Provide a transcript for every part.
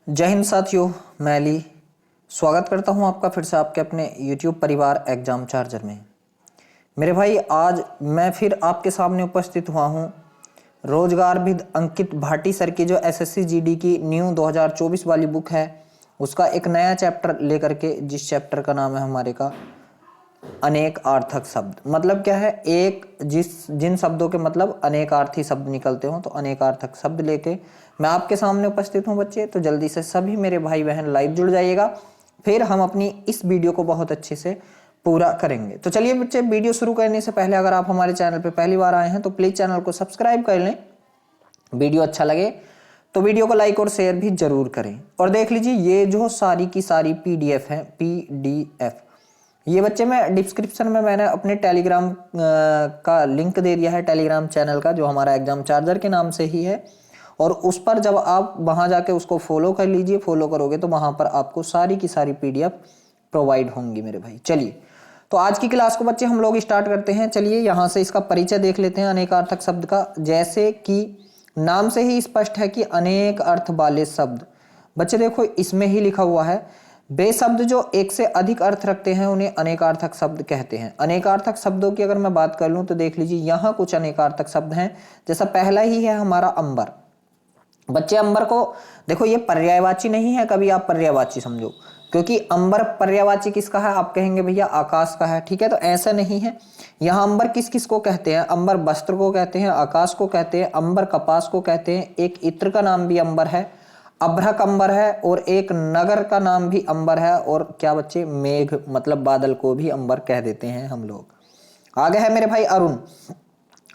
जय हिंद साथियों, मैं अली स्वागत करता हूं आपका फिर से आपके अपने YouTube परिवार एग्जाम चार्जर में। मेरे भाई, आज मैं फिर आपके सामने उपस्थित हुआ हूं रोजगारविद अंकित भाटी सर की जो SSC GD की न्यू 2024 वाली बुक है, उसका एक नया चैप्टर लेकर के, जिस चैप्टर का नाम है हमारे का अनेक अर्थक शब्द। मतलब क्या है, जिन शब्दों के मतलब अनेकार्थी शब्द निकलते हो, तो अनेकार्थक शब्द लेके मैं आपके सामने उपस्थित हूं बच्चे। तो जल्दी से सभी मेरे भाई बहन लाइव जुड़ जाइएगा, फिर हम अपनी इस वीडियो को बहुत अच्छे से पूरा करेंगे। तो चलिए बच्चे, वीडियो शुरू करने से पहले अगर आप हमारे चैनल पर पहली बार आए हैं तो प्लीज चैनल को सब्सक्राइब कर लें। वीडियो अच्छा लगे तो वीडियो को लाइक और शेयर भी जरूर करें। और देख लीजिए, ये जो सारी की सारी PDF है, PDF, ये बच्चे मैं डिस्क्रिप्शन में मैंने अपने टेलीग्राम का लिंक दे दिया है, टेलीग्राम चैनल का, जो हमारा एग्जाम चार्जर के नाम से ही है। और उस पर जब आप वहां जाके उसको फॉलो कर लीजिए, फॉलो करोगे तो वहां पर आपको सारी की सारी PDF प्रोवाइड होंगी मेरे भाई। चलिए, तो आज की क्लास को बच्चे हम लोग स्टार्ट करते हैं। चलिए यहाँ से इसका परिचय देख लेते हैं अनेकार्थक शब्द का। जैसे कि नाम से ही स्पष्ट है कि अनेक अर्थ वाले शब्द। बच्चे देखो, इसमें ही लिखा हुआ है, वे शब्द जो एक से अधिक अर्थ रखते हैं उन्हें अनेकार्थक शब्द कहते हैं। अनेकार्थक शब्दों की अगर मैं बात कर लूं तो देख लीजिए, यहाँ कुछ अनेकार्थक शब्द हैं। जैसा पहला ही है हमारा अंबर। बच्चे, अंबर को देखो, ये पर्यायवाची नहीं है, कभी आप पर्यायवाची समझो, क्योंकि अंबर पर्यायवाची किसका है? आप कहेंगे भैया आकाश का है, ठीक है, तो ऐसा नहीं है। यहाँ अंबर किस किस को कहते हैं? अंबर वस्त्र को कहते हैं, आकाश को कहते हैं, अंबर कपास को कहते हैं, एक इत्र का नाम भी अंबर है, अभ्रक अंबर है, और एक नगर का नाम भी अंबर है। और क्या बच्चे? मेघ मतलब बादल को भी अंबर कह देते हैं हम लोग। आगे है मेरे भाई अरुण।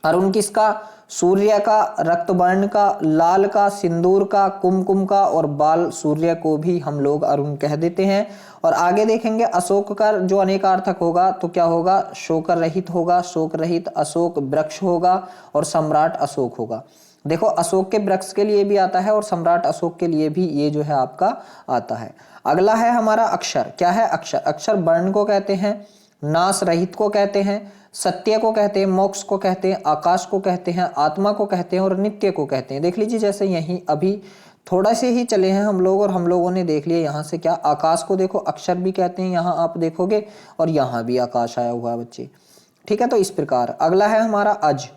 अरुण किसका? सूर्य का, रक्तवर्ण का, लाल का, सिंदूर का, कुमकुम का, और बाल सूर्य को भी हम लोग अरुण कह देते हैं। और आगे देखेंगे अशोक का जो अनेकार्थक होगा तो क्या होगा? शोकर रहित होगा, शोक रहित अशोक वृक्ष होगा, और सम्राट अशोक होगा। देखो, अशोक के वृक्ष के लिए भी आता है और सम्राट अशोक के लिए भी ये जो है आपका आता है। अगला है हमारा अक्षर। क्या है? अक्षर। अक्षर वर्ण को कहते हैं, नाश रहित को कहते हैं, सत्य को कहते हैं, मोक्ष को कहते हैं, आकाश को कहते हैं, आत्मा को कहते हैं, और नित्य को कहते हैं। देख लीजिए, जैसे यहीं अभी थोड़ा से ही चले हैं हम लोग, और हम लोगों ने देख लिया यहाँ से क्या, आकाश को देखो अक्षर भी कहते हैं, यहाँ आप देखोगे, और यहाँ भी आकाश आया हुआ है बच्चे, ठीक है। तो इस प्रकार अगला है हमारा अज।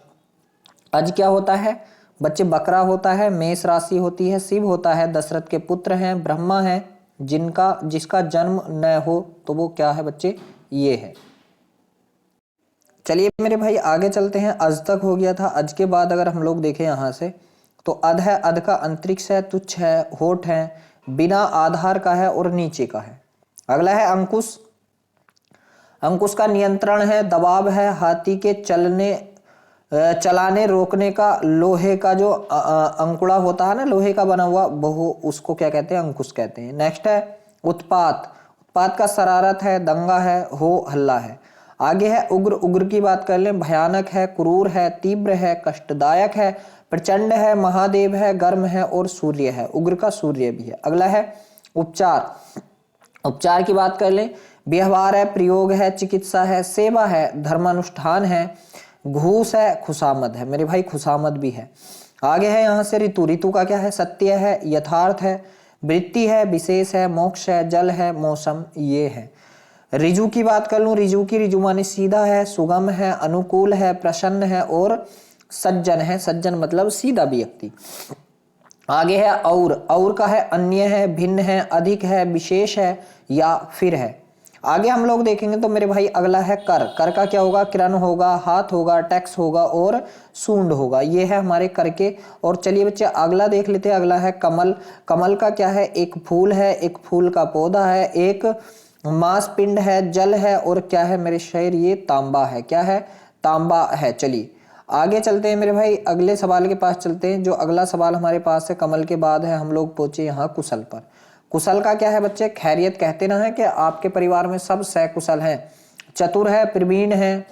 अज क्या होता है बच्चे? बकरा होता है, मेष राशि होती है, शिव होता है, दशरथ के पुत्र हैं, ब्रह्मा है, जिसका जन्म न हो तो वो क्या है बच्चे? ये है। चलिए मेरे भाई आगे चलते हैं। अज तक हो गया था। अज के बाद अगर हम लोग देखें यहाँ से तो अध है, अध का अंतरिक्ष है, तुच्छ है, होठ है, बिना आधार का है, और नीचे का है। अगला है अंकुश। अंकुश का नियंत्रण है, दबाव है, हाथी के चलाने रोकने का, लोहे का जो अंकुड़ा होता है ना, लोहे का बना हुआ, वो उसको क्या कहते हैं? अंकुश कहते हैं। नेक्स्ट है उत्पात। उत्पात का शरारत है, दंगा है, हो हल्ला है। आगे है उग्र। उग्र की बात कर लें, भयानक है, क्रूर है, तीव्र है, कष्टदायक है, प्रचंड है, महादेव है, गर्म है, और सूर्य है। उग्र का सूर्य भी है। अगला है उपचार। उपचार की बात कर लें, व्यवहार है, प्रयोग है, चिकित्सा है, सेवा है, धर्मानुष्ठान है, घूस है, खुशामद है। मेरे भाई खुशामद भी है। आगे है यहाँ से ऋतु। ऋतु का क्या है? सत्य है, यथार्थ है, वृत्ति है, विशेष है, मोक्ष है, जल है, मौसम ये है। रिजु की बात कर लूं, रिजु की, रिजु माने सीधा है, सुगम है, अनुकूल है, प्रसन्न है, और सज्जन है। सज्जन मतलब सीधा व्यक्ति। आगे है और। और का है अन्य है, भिन्न है, अधिक है, विशेष है, या फिर है। आगे हम लोग देखेंगे तो मेरे भाई अगला है कर। कर का क्या होगा? किरण होगा, हाथ होगा, टैक्स होगा, और सूंड होगा। ये है हमारे कर के। और चलिए बच्चे अगला देख लेते हैं। अगला है कमल। कमल का क्या है? एक फूल है, एक फूल का पौधा है, एक मांस पिंड है, जल है, और क्या है मेरे शहर? ये तांबा है। क्या है? तांबा है। चलिए आगे चलते हैं मेरे भाई, अगले सवाल के पास चलते हैं। जो अगला सवाल हमारे पास है कमल के बाद है, हम लोग पहुंचे यहाँ कुशल पर। कुशल का क्या है बच्चे? खैरियत। कहते ना है कि आपके परिवार में सब सकुशल हैं, चतुर है, प्रवीण है,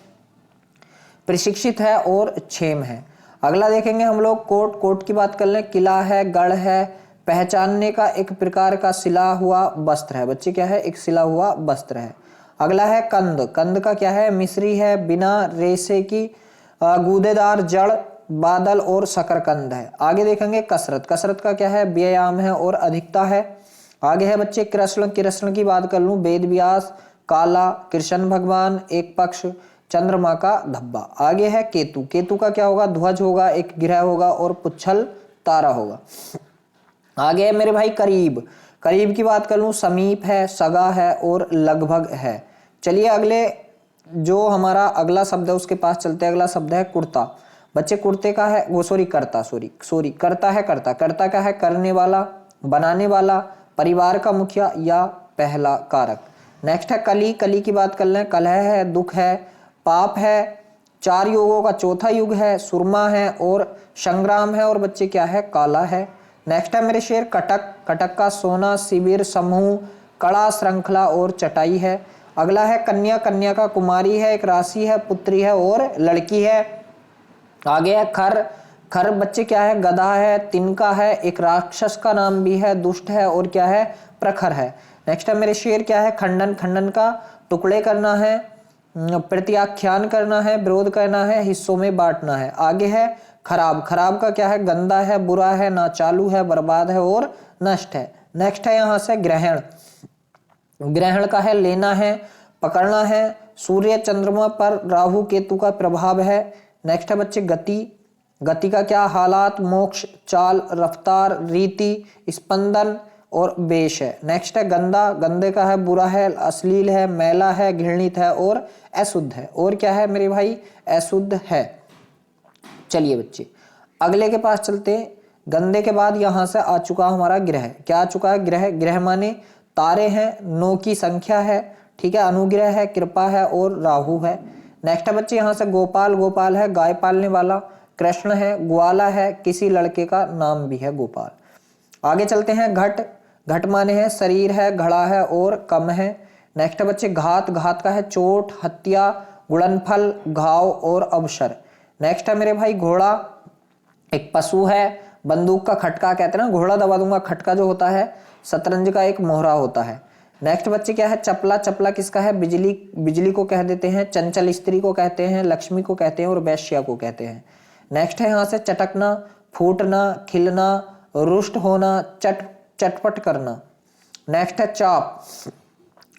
प्रशिक्षित है, और क्षेम है। अगला देखेंगे हम लोग कोट। कोट की बात कर लें, किला है, गढ़ है, पहचानने का एक प्रकार का सिला हुआ वस्त्र है। बच्चे क्या है? एक सिला हुआ वस्त्र है। अगला है कंद। कंद का क्या है? मिश्री है, बिना रेशे की, गूदेदार जड़, बादल और शकरकंद है। आगे देखेंगे कसरत, कसरत का क्या है, व्यायाम है और अधिकता है। आगे है बच्चे कृष्ण, कृष्ण की बात कर लूं, वेद व्यास, काला, कृष्ण भगवान, एक पक्ष, चंद्रमा का धब्बा। आगे है केतु, केतु का क्या होगा, ध्वज होगा, एक ग्रह होगा और पुच्छल तारा होगा। आगे है मेरे भाई करीब, करीब की बात कर लूं, समीप है, सगा है और लगभग है। चलिए अगले जो हमारा अगला शब्द है उसके पास चलते हैं। अगला शब्द है कुर्ता। बच्चे कुर्ते का है वो सॉरी करता करता है, करता का है करने वाला, बनाने वाला, परिवार का मुखिया या पहला कारक। नेक्स्ट है कली, कली की बात कर लें, कलह है, दुख है, पाप है, चार युगों का चौथा युग है, सुरमा है और संग्राम है और बच्चे क्या है, काला है। नेक्स्ट है मेरे शेर कटक, कटक का सोना, शिविर, समूह, कड़ा, श्रृंखला और चटाई है। अगला है कन्या, कन्या का कुमारी है, एक राशि है, पुत्री है और लड़की है। आगे है खर, खर बच्चे क्या है, गधा है, तिनका है, एक राक्षस का नाम भी है, दुष्ट है और क्या है, प्रखर है। नेक्स्ट है मेरे शेर क्या है, खंडन, खंडन का टुकड़े करना है, प्रत्याख्यान करना है, विरोध करना है, हिस्सों में बांटना है। आगे है खराब, खराब का क्या है, गंदा है, बुरा है, ना चालू है, बर्बाद है और नष्ट है। नेक्स्ट है यहाँ से ग्रहण, ग्रहण का है लेना है, पकड़ना है, सूर्य चंद्रमा पर राहु केतु का प्रभाव है। नेक्स्ट है बच्चे गति, गति का क्या, हालात, मोक्ष, चाल, रफ्तार, रीति, स्पंदन और वेश है। नेक्स्ट है गंदा, गंदे का है बुरा है, अश्लील है, मैला है, घृणित है और अशुद्ध है। और क्या है मेरे भाई, अशुद्ध है। चलिए बच्चे अगले के पास चलते हैं। गंदे के बाद यहां से आ चुका हमारा ग्रह, क्या आ चुका है, ग्रह, ग्रह माने तारे हैं, 9 की संख्या है, ठीक है, अनुग्रह है, कृपा है और राहु है। नेक्स्ट है बच्चे यहाँ से गोपाल, गोपाल है गाय पालने वाला, कृष्ण है, ग्वाला है, किसी लड़के का नाम भी है गोपाल। आगे चलते हैं घट, घट माने है शरीर है, घड़ा है और कम है। नेक्स्ट है बच्चे घात, घात का है चोट, हत्या, गुणनफल, घाव और अवसर। नेक्स्ट है मेरे भाई घोड़ा, एक पशु है, बंदूक का खटका कहते हैं ना, घोड़ा दबा दूंगा, खटका जो होता है शतरंज का एक मोहरा होता है। नेक्स्ट बच्चे क्या है, चपला, चपला किसका है, बिजली, बिजली को कह देते हैं, चंचल स्त्री को कहते हैं, लक्ष्मी को कहते हैं और वैश्या को कहते हैं। नेक्स्ट है यहाँ से चटकना, फूटना, खिलना, रुष्ट होना, चटपट करना। नेक्स्ट है चाप,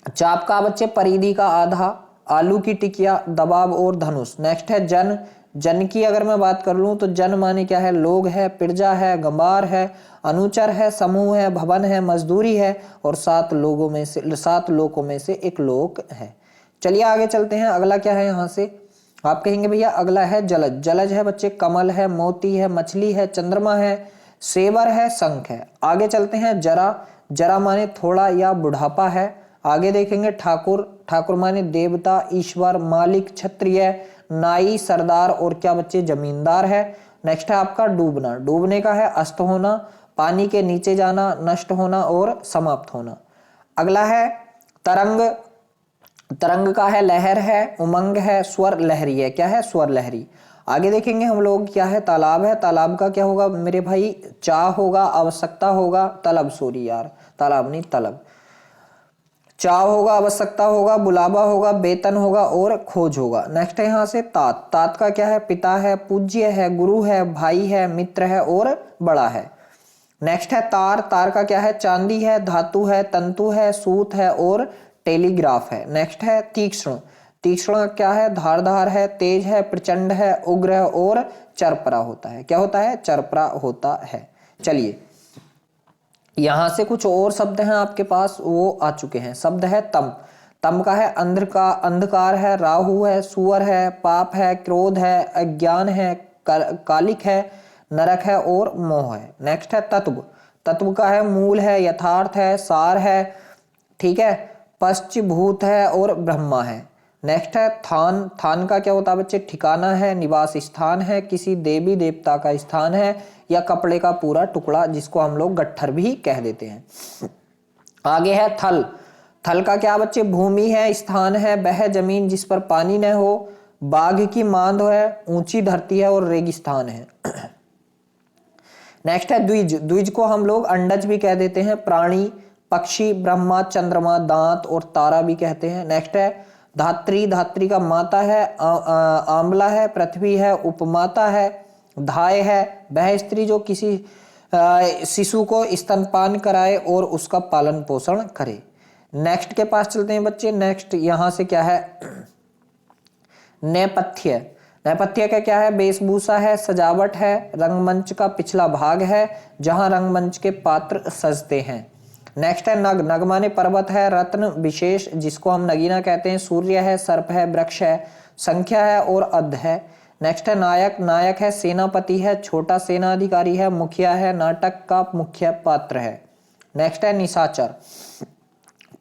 चाप का बच्चे परिधि का आधा, आलू की टिकिया, दबाव और धनुष। नेक्स्ट है जन, जन की अगर मैं बात कर लूं तो जन माने क्या है, लोग है, प्रजा है, गंबार है, अनुचर है, समूह है, भवन है, मजदूरी है और 7 लोगों में से 7 लोकों में से एक लोक है। चलिए आगे चलते हैं। अगला क्या है यहाँ से, आप कहेंगे भैया अगला है जलज, जलज है बच्चे कमल है, मोती है, मछली है, चंद्रमा है, सेवर है, शंख है। आगे चलते हैं जरा, जरा माने थोड़ा या बुढ़ापा है। आगे देखेंगे ठाकुर, ठाकुर माने देवता, ईश्वर, मालिक, क्षत्रिय, नाई, सरदार और क्या बच्चे जमींदार है। नेक्स्ट है आपका डूबना, डूबने का है अस्त होना, पानी के नीचे जाना, नष्ट होना और समाप्त होना। अगला है तरंग, तरंग का है लहर है, उमंग है, स्वर लहरी है, क्या है, स्वर लहरी। आगे देखेंगे हम लोग क्या है, तालाब है, तालाब का क्या होगा मेरे भाई, चाह होगा, आवश्यकता होगा, तलब, सॉरी यार तालाब नहीं तलब, चाह होगा, आवश्यकता होगा, बुलावा होगा, वेतन होगा और खोज होगा। नेक्स्ट है यहाँ से तात, तात का क्या है, पिता है, पूज्य है, गुरु है, भाई है, मित्र है और बड़ा है। नेक्स्ट है तार, तार का क्या है, चांदी है, धातु है, तंतु है, सूत है और टेलीग्राफ है। नेक्स्ट है तीक्ष्ण, तीक्ष्ण क्या है, धारदार है, तेज है, प्रचंड है, उग्र है और चरपरा होता है, क्या होता है, चरपरा होता है। चलिए यहां से कुछ और शब्द हैं आपके पास, वो आ चुके हैं। शब्द है तम, तम का है अंधकार है, राहु है, सुअर है, पाप है, क्रोध है, अज्ञान है, कालिक है, नरक है और मोह है। नेक्स्ट है तत्व, तत्व का है मूल है, यथार्थ है, सार है, ठीक है, पश्चभूत है और ब्रह्मा है। नेक्स्ट है थान, थान का क्या होता है बच्चे, ठिकाना है, निवास स्थान है, किसी देवी देवता का स्थान है या कपड़े का पूरा टुकड़ा जिसको हम लोग गट्ठर भी कह देते हैं। आगे है थल, थल का क्या बच्चे, भूमि है, स्थान है, वह जमीन जिस पर पानी न हो, बाघ की मांद है, ऊंची धरती है और रेगिस्तान है। नेक्स्ट है द्विज, द्विज को हम लोग अंडज भी कह देते हैं, प्राणी, पक्षी, ब्रह्मा, चंद्रमा, दांत और तारा भी कहते हैं। नेक्स्ट है धात्री, धात्री का माता है, आंवला है, पृथ्वी है, उपमाता है, धाय है वह स्त्री जो किसी शिशु को स्तनपान कराए और उसका पालन पोषण करे। नेक्स्ट के पास चलते हैं बच्चे। नेक्स्ट यहाँ से क्या है, नेपथ्य। नेपथ्य का क्या है, वेशभूषा है, सजावट है, रंगमंच का पिछला भाग है जहां रंगमंच के पात्र सजते हैं। नेक्स्ट है नग। नग माने पर्वत है, रत्न विशेष जिसको हम नगीना कहते हैं, सूर्य है, सर्प है, वृक्ष है, संख्या है और अध है। नेक्स्ट है नायक। नायक है सेनापति है, छोटा सेना अधिकारी है, मुखिया है, नाटक का मुख्य पात्र है। नेक्स्ट है निशाचर।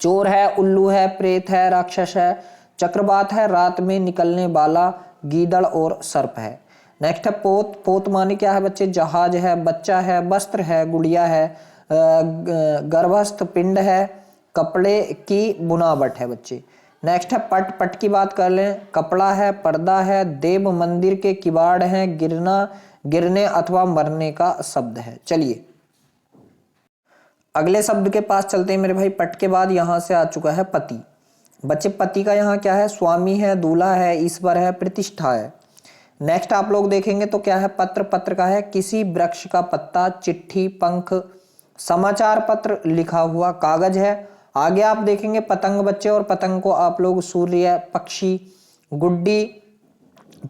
चोर है, उल्लू है, प्रेत है, राक्षस है, चक्रवात है, रात में निकलने वाला गीदड़ और सर्प है। नेक्स्ट है पोत। पोत माने क्या है बच्चे, जहाज है, बच्चा है, वस्त्र है, गुड़िया है, गर्भस्थ पिंड है, कपड़े की बुनावट है बच्चे। नेक्स्ट है पट। पट की बात कर लें, कपड़ा है, पर्दा है, देव मंदिर के किवाड़ हैं, गिरना, गिरने अथवा मरने का शब्द है। चलिए अगले शब्द के पास चलते हैं मेरे भाई। पट के बाद यहां से आ चुका है पति। बच्चे पति का यहाँ क्या है, स्वामी है, दूल्हा है, ईश्वर है, प्रतिष्ठा है। नेक्स्ट आप लोग देखेंगे तो क्या है, पत्र। पत्र का है किसी वृक्ष का पत्ता, चिट्ठी, पंख, समाचार पत्र, लिखा हुआ कागज है। आगे आप देखेंगे पतंग बच्चे, और पतंग को आप लोग सूर्य, पक्षी, गुड्डी,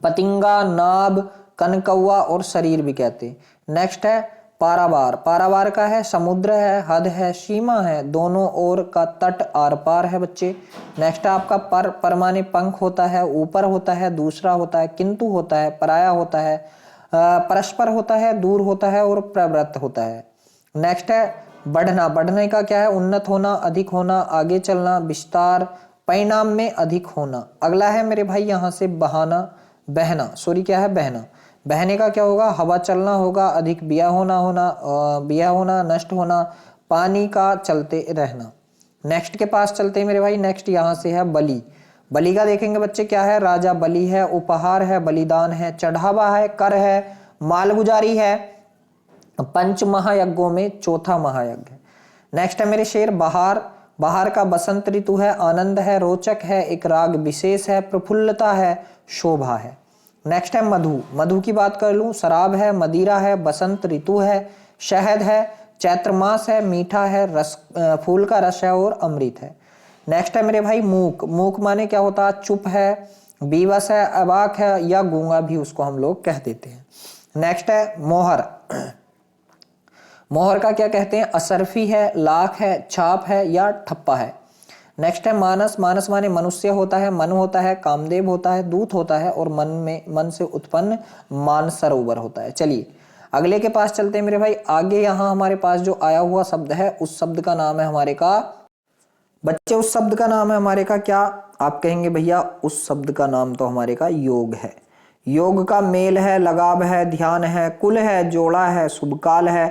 पतिंगा, नाभ, कनकौआ और शरीर भी कहते हैं। नेक्स्ट है पारावार। पारावार का है समुद्र है, हद है, सीमा है, दोनों ओर का तट, आर पार है बच्चे। नेक्स्ट आपका पर। पर माने पंख होता है, ऊपर होता है, दूसरा होता है, किंतु होता है, पराया होता है, परस्पर होता है, दूर होता है और प्रवृत्त होता है। नेक्स्ट है बढ़ना। बढ़ने का क्या है, उन्नत होना, अधिक होना, आगे चलना, विस्तार, परिणाम में अधिक होना। अगला है मेरे भाई यहाँ से बहाना, बहना, सॉरी क्या है, बहना। बहने का क्या होगा, हवा चलना होगा, अधिक बिया होना, नष्ट होना, पानी का चलते रहना। नेक्स्ट के पास चलते हैं मेरे भाई। नेक्स्ट यहाँ से है बलि। बलि का देखेंगे बच्चे क्या है, राजा बलि है, उपहार है, बलिदान है, चढ़ावा है, कर है, मालगुजारी है, पंच महायज्ञों में चौथा महायज्ञ है। नेक्स्ट है मेरे शेर बहार। बहार का बसंत ऋतु है, आनंद है, रोचक है, एक राग विशेष है, प्रफुल्लता है, शोभा है। नेक्स्ट है मधु। मधु की बात कर लूं, शराब है, मदिरा है, बसंत ऋतु है, शहद है, चैत्र मास है, मीठा है, रस, फूल का रस है और अमृत है। नेक्स्ट है मेरे भाई मूक। मूक माने क्या होता है, चुप है, बेबस है, अवाक है या गूंगा भी उसको हम लोग कह देते हैं। नेक्स्ट है मोहर। मोहर का क्या कहते हैं, असरफी है, लाख है, छाप है या ठप्पा है। नेक्स्ट है मानस। मानस माने मनुष्य होता है, मन होता है, कामदेव होता है, दूत होता है और मन से उत्पन्न मानसरोवर होता है। चलिए अगले के पास चलते हैं मेरे भाई। आगे यहाँ हमारे पास जो आया हुआ शब्द है उस शब्द का नाम है हमारे का बच्चे, उस शब्द का नाम है हमारे का क्या, आप कहेंगे भैया उस शब्द का नाम तो हमारे का योग है। योग का मेल है, लगाव है, ध्यान है, कुल है, जोड़ा है, शुभकाल है,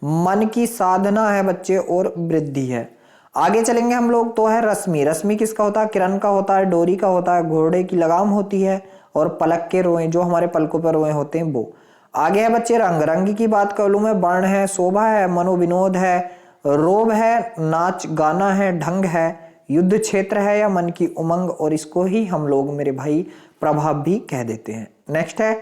मन की साधना है बच्चे और वृद्धि है। आगे चलेंगे हम लोग तो है रश्मि। रश्मि किसका होता है, किरण का होता है, डोरी का होता है, घोड़े की लगाम होती है और पलक के रोए, जो हमारे पलकों पर रोए होते हैं वो। आगे है बच्चे रंग। रंग की बात कर लूं मैं, वर्ण है, शोभा है, मनोविनोद है, रोब है, नाच गाना है, ढंग है, युद्ध क्षेत्र है या मन की उमंग, और इसको ही हम लोग मेरे भाई प्रभाव भी कह देते हैं। नेक्स्ट है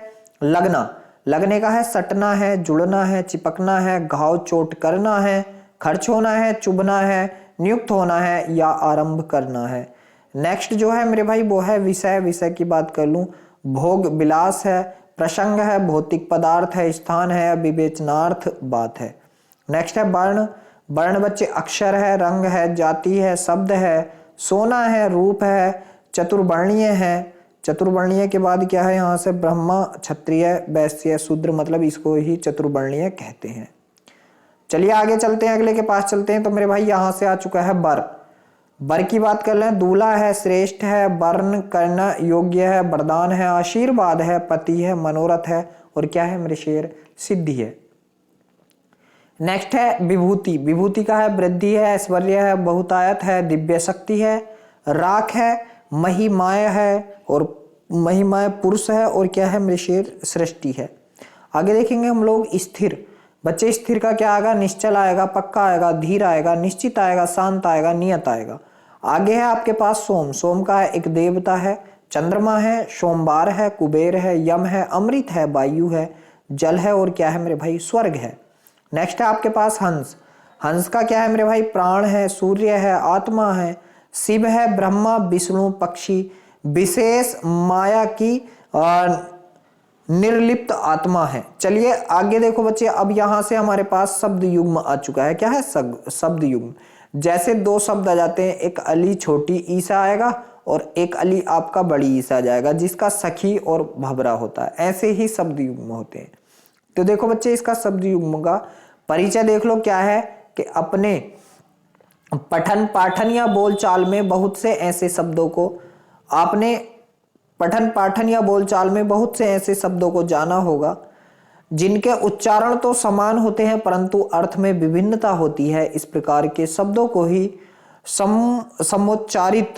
लगना। लगने का है सटना है, जुड़ना है, चिपकना है, घाव चोट करना है, खर्च होना है, चुभना है, नियुक्त होना है या आरंभ करना है। नेक्स्ट जो है मेरे भाई वो है विषय। विषय की बात कर लूं, भोग विलास है, प्रसंग है, भौतिक पदार्थ है, स्थान है, विवेचनार्थ बात है। नेक्स्ट है वर्ण। वर्ण बच्चे अक्षर है, रंग है, जाति है, शब्द है, सोना है, रूप है, चतुर्वर्णीय है। चतुर्वर्णीय के बाद क्या है यहाँ से ब्रह्मा, क्षत्रिय, वैश्य, शूद्र, मतलब इसको ही चतुर्वर्णीय कहते हैं। चलिए आगे चलते हैं, अगले के पास चलते हैं तो मेरे भाई यहाँ से आ चुका है वर। वर की बात कर लें, दूल्हा है, श्रेष्ठ है, वर्ण करना योग्य है, वरदान है, आशीर्वाद है, पति है, मनोरथ है और क्या है मेरे शेर, सिद्धि है। नेक्स्ट है विभूति। विभूति का है वृद्धि है, ऐश्वर्य है, बहुतायत है, दिव्य शक्ति है, राख है, महिमाय है और महिमाय पुरुष है और क्या है मेरे शेर, सृष्टि है। आगे देखेंगे हम लोग स्थिर। बच्चे स्थिर का क्या आएगा, निश्चल आएगा, पक्का आएगा, धीर आएगा, निश्चित आएगा, शांत आएगा, नियत आएगा। आगे है आपके पास सोम। सोम का है एक देवता है, चंद्रमा है, सोमवार है, कुबेर है, यम है, अमृत है, वायु है, जल है और क्या है मेरे भाई, स्वर्ग है। नेक्स्ट है आपके पास हंस। हंस का क्या है मेरे भाई, प्राण है, सूर्य है, आत्मा है, शिव है, ब्रह्मा, विष्णु, पक्षी, विशेष माया की निर्लिप्त आत्मा है। चलिए आगे देखो बच्चे, अब यहां से हमारे पास शब्द युग्म आ चुका है। क्या है, शब्द युग्म। जैसे दो शब्द आ जाते हैं, एक अली छोटी ईसा आएगा और एक अली आपका बड़ी ईसा आ जाएगा, जिसका सखी और भबरा होता है। ऐसे ही शब्द युग्म होते हैं। तो देखो बच्चे, इसका शब्द युग्म का परिचय देख लो। क्या है कि अपने पठन पाठन या बोलचाल में बहुत से ऐसे शब्दों को आपने पठन पाठन या बोलचाल में बहुत से ऐसे शब्दों को जाना होगा जिनके उच्चारण तो समान होते हैं परंतु अर्थ में विभिन्नता होती है। इस प्रकार के शब्दों को ही समुच्चारित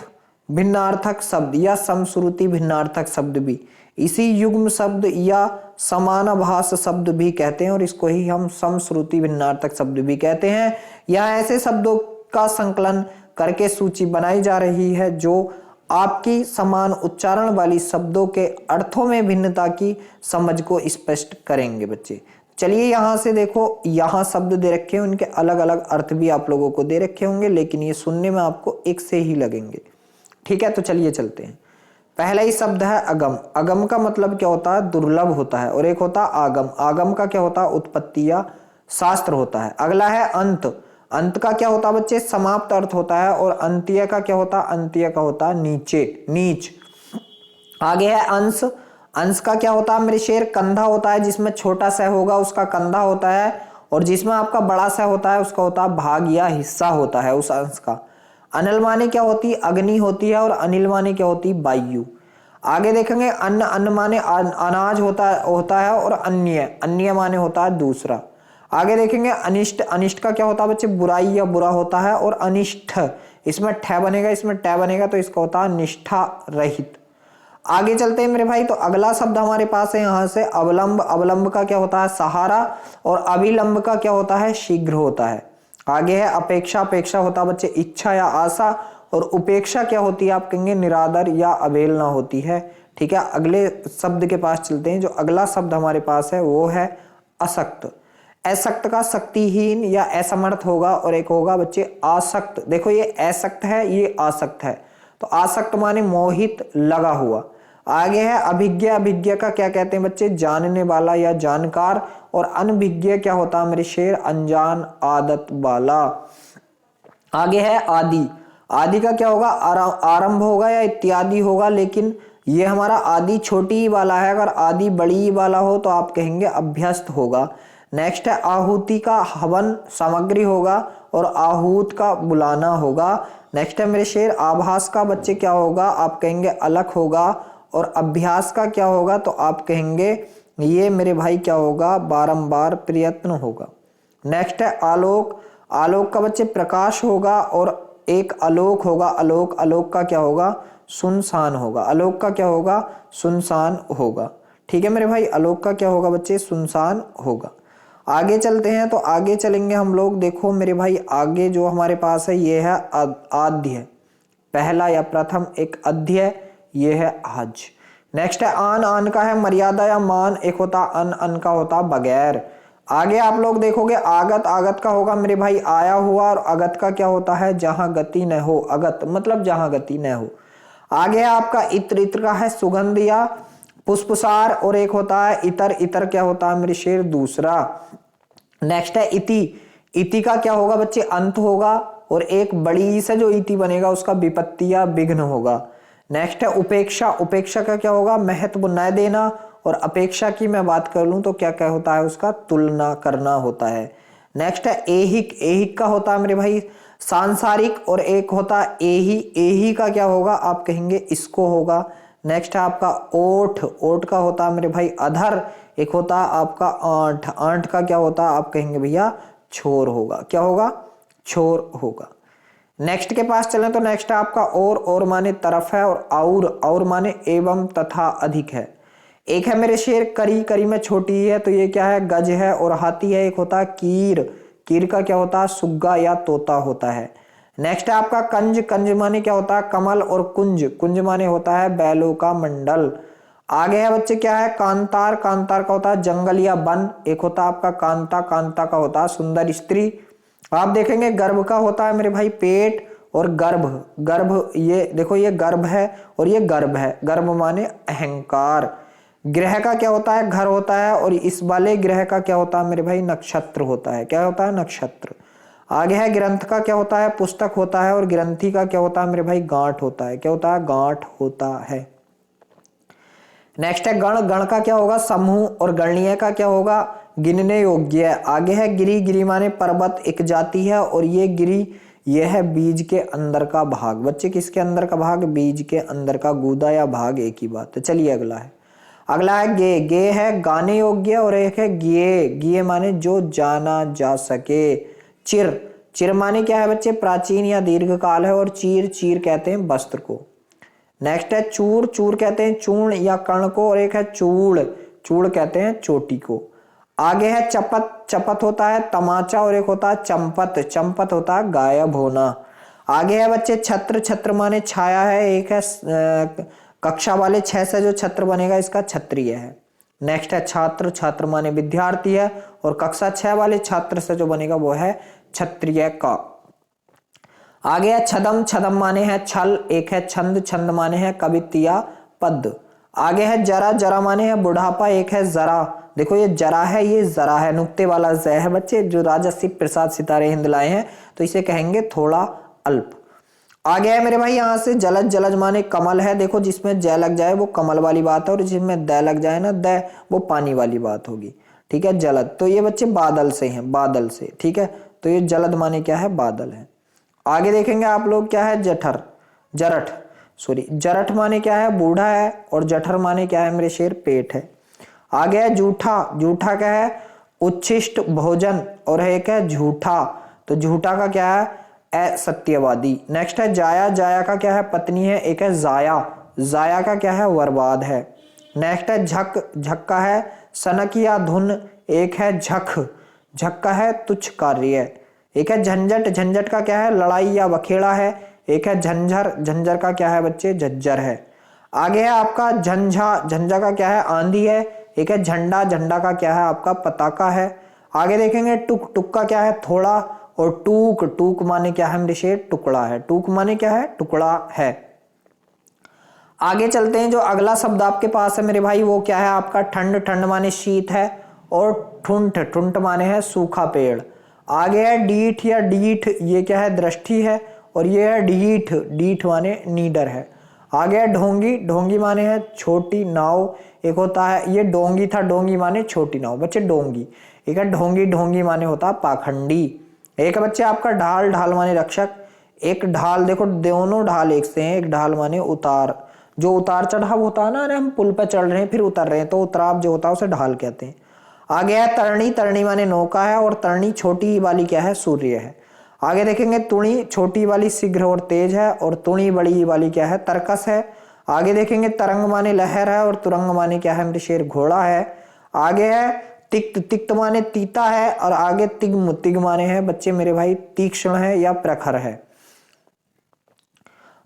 भिन्नार्थक शब्द या समश्रुति भिन्नार्थक शब्द भी, इसी युग्म शब्द या समानाभास शब्द भी कहते हैं और इसको ही हम समश्रुति भिन्नार्थक शब्द भी कहते हैं। यहाँ ऐसे शब्दों का संकलन करके सूची बनाई जा रही है जो आपकी समान उच्चारण वाली शब्दों के अर्थों में भिन्नता की समझ को स्पष्ट करेंगे बच्चे। चलिए यहां से देखो, यहां शब्द दे रखे हैं, उनके अलग अलग अर्थ भी आप लोगों को दे रखे होंगे, लेकिन ये सुनने में आपको एक से ही लगेंगे। ठीक है, तो चलिए चलते हैं। पहला ही शब्द है अगम। अगम का मतलब क्या होता है, दुर्लभ होता है। और एक होता है आगम। आगम का क्या होता है, उत्पत्ति या शास्त्र होता है। अगला है अंत। अंत का क्या होता है बच्चे, समाप्त अर्थ होता है। और अंत्य का क्या होता है, अंत्य का होता है नीचे, नीच। आगे है अंश। अंश का क्या होता है मेरे शेर, कंधा होता है। जिसमें छोटा सा होगा उसका कंधा होता है, और जिसमें आपका बड़ा सा होता है उसका होता है भाग या हिस्सा होता है उस अंश का। अनल माने क्या होती, अग्नि होती है। और अनिल माने क्या होती, वायु। आगे देखेंगे अन्न। अन्न माने अनाज होता है। और अन्य, अन्य माने होता है दूसरा। आगे देखेंगे अनिष्ट। अनिष्ट का क्या होता है बच्चे, बुराई या बुरा होता है। और अनिष्ठ, इसमें ठ बनेगा, इसमें ट बनेगा, तो इसका होता है निष्ठा रहित। आगे चलते हैं मेरे भाई, तो अगला शब्द हमारे पास है यहां से अवलंब। अवलंब का क्या होता है, सहारा। और अभिलंब का क्या होता है, शीघ्र होता है। आगे है अपेक्षा। अपेक्षा होता है बच्चे इच्छा या आशा। और उपेक्षा क्या होती है, आप कहेंगे निरादर या अवहेलना होती है। ठीक है, अगले शब्द के पास चलते हैं। जो अगला शब्द हमारे पास है वो है असक्त। असक्त का शक्तिहीन या असमर्थ होगा। और एक होगा बच्चे आसक्त। देखो ये असक्त है, ये आसक्त है। तो आसक्त माने मोहित, लगा हुआ। आगे है अभिज्ञ। अभिज्ञ का क्या कहते हैं बच्चे, जानने वाला या जानकार। और अनभिज्ञ क्या होता है मेरे शेर, अनजान, आदत वाला। आगे है आदि। आदि का क्या होगा, आरंभ होगा या इत्यादि होगा। लेकिन ये हमारा आदि छोटी ही वाला है। अगर आदि बड़ी ही वाला हो तो आप कहेंगे अभ्यस्त होगा। नेक्स्ट है आहुति का हवन सामग्री होगा। और आहूत का बुलाना होगा। नेक्स्ट है मेरे शेर आभास का बच्चे क्या होगा, आप कहेंगे अलग होगा। और अभ्यास का क्या होगा, तो आप कहेंगे ये मेरे भाई क्या होगा, बारंबार प्रयत्न होगा। नेक्स्ट है आलोक। आलोक का बच्चे प्रकाश होगा। और एक आलोक होगा, आलोक। आलोक का क्या होगा, सुनसान होगा। आलोक का क्या होगा, सुनसान होगा। ठीक है मेरे भाई, आलोक का क्या होगा बच्चे, सुनसान होगा। आगे चलते हैं, तो आगे चलेंगे हम लोग। देखो मेरे भाई आगे जो हमारे पास है ये है आद्य। पहला या प्रथम एक अध्याय, ये है आज। नेक्स्ट है आन। आन का है मर्यादा या मान। एक होता अन, अन का होता बगैर। आगे आप लोग देखोगे आगत। आगत का होगा मेरे भाई आया हुआ। और अगत का क्या होता है, जहां गति न हो। अगत मतलब जहां गति न हो। आगे आपका इत्र। इत्र का है सुगंध या पुष्पसार। और एक होता है इतर। इतर क्या होता है मेरे शेर, दूसरा। नेक्स्ट है इति। इति का क्या होगा बच्चे, अंत होगा। और एक बड़ी से जो इति बनेगा उसका विपत्ति या विघ्न होगा। नेक्स्ट है उपेक्षा। उपेक्षा का क्या होगा, महत्व न देना। और अपेक्षा की मैं बात कर लूं तो क्या क्या होता है, उसका तुलना करना होता है। नेक्स्ट है ऐहिक। ऐहिक का होता है मेरे भाई सांसारिक। और एक होता है एही। एही का क्या होगा, आप कहेंगे इसको होगा। नेक्स्ट है आपका ओठ। ओठ का होता है मेरे भाई अधर। एक होता है आपका आंठ। आंठ का क्या होता है, आप कहेंगे भैया छोर होगा। क्या होगा, छोर होगा। नेक्स्ट के पास चलें तो नेक्स्ट है आपका और माने तरफ है। और माने एवं तथा अधिक है। एक है मेरे शेर करी। करी में छोटी है तो ये क्या है, गज है। और हाथी है, एक होता है कीर। कीर का क्या होता है, सुग्गा या तोता होता है। नेक्स्ट है आपका कंज। कंज माने क्या होता है, कमल। और कुंज। कुंज माने होता है बैलों का मंडल। आगे है बच्चे क्या है, कांतार। कांतार का होता है जंगल या वन। एक होता है आपका कांता। कांता का होता है सुंदर स्त्री। आप देखेंगे गर्भ का होता है मेरे भाई पेट, और गर्भ, गर्भ ये देखो ये गर्भ है और ये गर्भ है। गर्भ माने अहंकार। ग्रह का क्या होता है, घर होता है, और इस वाले ग्रह का क्या होता है मेरे भाई, नक्षत्र होता है। क्या होता है, नक्षत्र। आगे है ग्रंथ का क्या होता है, पुस्तक होता है, और ग्रंथि का क्या होता है मेरे भाई, गांठ होता है। क्या होता है, गांठ होता है। नेक्स्ट है गण। गण का क्या होगा, समूह, और गणनीय का क्या होगा, गिनने योग्य। आगे है गिरी। गिरी माने पर्वत, एक जाति है, और ये गिरी यह है बीज के अंदर का भाग। बच्चे किसके अंदर का भाग, बीज के अंदर का। गूदा या भाग एक ही बात है। चलिए अगला है, अगला है गे। गे है गाने योग्य, और एक है गिये। गिये माने जो जाना जा सके। चिर। चिर माने क्या है बच्चे, प्राचीन या दीर्घ काल है, और चीर, चीर कहते हैं वस्त्र को। नेक्स्ट है चूर। चूर कहते हैं चूर्ण या कर्ण को, और एक है चूड़। चूड़ कहते हैं चोटी को। आगे है चपत। चपत होता है तमाचा, और एक होता है चंपत। चंपत होता है गायब होना। आगे है बच्चे छत्र। छत्र माने छाया है। एक है कक्षा वाले 6 से जो छत्र बनेगा इसका क्षत्रिय है। नेक्स्ट है छात्र। छात्र माने विद्यार्थी है, और कक्षा 6 वाले छात्र से जो बनेगा वो है क्षत्रिय का। आगे है छदम। छदम माने है छल। एक है छंद। छंद माने है कवित्त या पद। आगे है जरा। जरा माने है बुढ़ापा। एक है जरा। देखो ये जरा है, ये जरा है, नुक्ते वाला ज है बच्चे, जो राजा शिव प्रसाद सितारे हिंद लाए हैं, तो इसे कहेंगे थोड़ा अल्प। आगे है मेरे भाई यहाँ से जलज। जलज माने कमल है। देखो जिसमें जय लग जाए वो कमल वाली बात है, और जिसमें द लग जाए ना, द, वो पानी वाली बात होगी। ठीक है, जलद। तो ये बच्चे बादल से हैं, बादल से। ठीक है, तो ये जलद माने क्या है, बादल है। आगे देखेंगे आप लोग क्या है, जठर। जरठ, सॉरी, जरठ माने क्या है, बूढ़ा है, और जठर माने क्या है मेरे शेर, पेट है। आगे है जूठा। जूठा क्या है, उच्छिष्ट भोजन, और एक है झूठा। तो झूठा का क्या है, असत्यवादी। नेक्स्ट है जाया। जाया का क्या है, पत्नी है। एक है जाया। जाया का क्या है, बर्बाद है। नेक्स्ट है झक। झक का है सनक या धुन। एक है झक। झक का है तुच्छ कार्य। एक है झंझट। झंझट का क्या है, लड़ाई या बखेड़ा है। एक है झंझर। झंझर का क्या है बच्चे, झज्जर है। आगे है आपका झंझा। झंझा का क्या है, आंधी है। एक है झंडा। झंडा का क्या है आपका, पताका है। आगे देखेंगे टुक। टुक का क्या है, थोड़ा, और टूक। टूक माने क्या है मेरे शेर, टुकड़ा है। टूक माने क्या है, टुकड़ा है। आगे चलते हैं, जो अगला शब्द आपके पास है मेरे भाई, वो क्या है आपका, ठंड। ठंड माने शीत है, और ठुंठ। ठुंठ माने है सूखा पेड़। आगे है डीठ या डीठ, ये क्या है, दृष्टि है, और ये है डीठ। डीठ माने नीडर है। आगे है ढोंगी। ढोंगी माने है छोटी नाव। एक होता है, ये डोंगी था, डोंगी माने छोटी नाव बच्चे, डोंगी। एक है ढोंगी। ढोंगी माने होता है पाखंडी। एक बच्चे आपका ढाल। ढाल माने रक्षक। एक ढाल, देखो दोनों ढाल एक से हैं। एक ढाल माने उतार, जो उतार चढ़ाव होता है ना, अरे हम पुल पर चढ़ रहे हैं फिर उतर रहे हैं, तो उतराव जो होता है उसे ढाल कहते हैं। आगे है तरणी। तरणी माने नौका है, और तरणी छोटी वाली क्या है, सूर्य है। आगे देखेंगे तुणी। छोटी वाली शीघ्र और तेज है, और तुणी बड़ी वाली क्या है, तरकस है। आगे देखेंगे तरंग माने लहर है, और तुरंग माने क्या है मेरे शेर, घोड़ा है। आगे है तिक्त। तिक्त माने तीता है, और आगे तिग्म। तिग्म माने है बच्चे मेरे भाई तीक्ष्ण है या प्रखर है।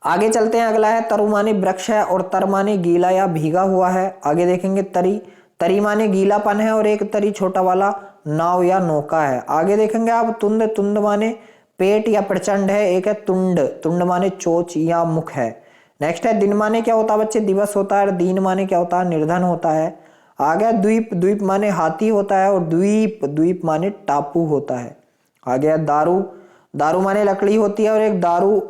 आगे चलते हैं, अगला है तरु माने वृक्ष है, और तर माने गीला या भीगा हुआ है। आगे देखेंगे तरी। तरी माने गीलापन है, और एक तरी छोटा वाला नाव या नौका है। आगे देखेंगे आप तुंड। तुंड माने पेट या प्रचंड है। एक है तुंड। तुंड माने चोच या मुख है। नेक्स्ट है दिन माने क्या होता है बच्चे, दिवस होता है। और दीन माने क्या होता है, निर्धन होता है। आगे द्वीप। द्वीप माने हाथी होता है, और द्वीप। द्वीप माने टापू होता है। आगे है दारू। दारू माने लकड़ी होती है, और एक दारू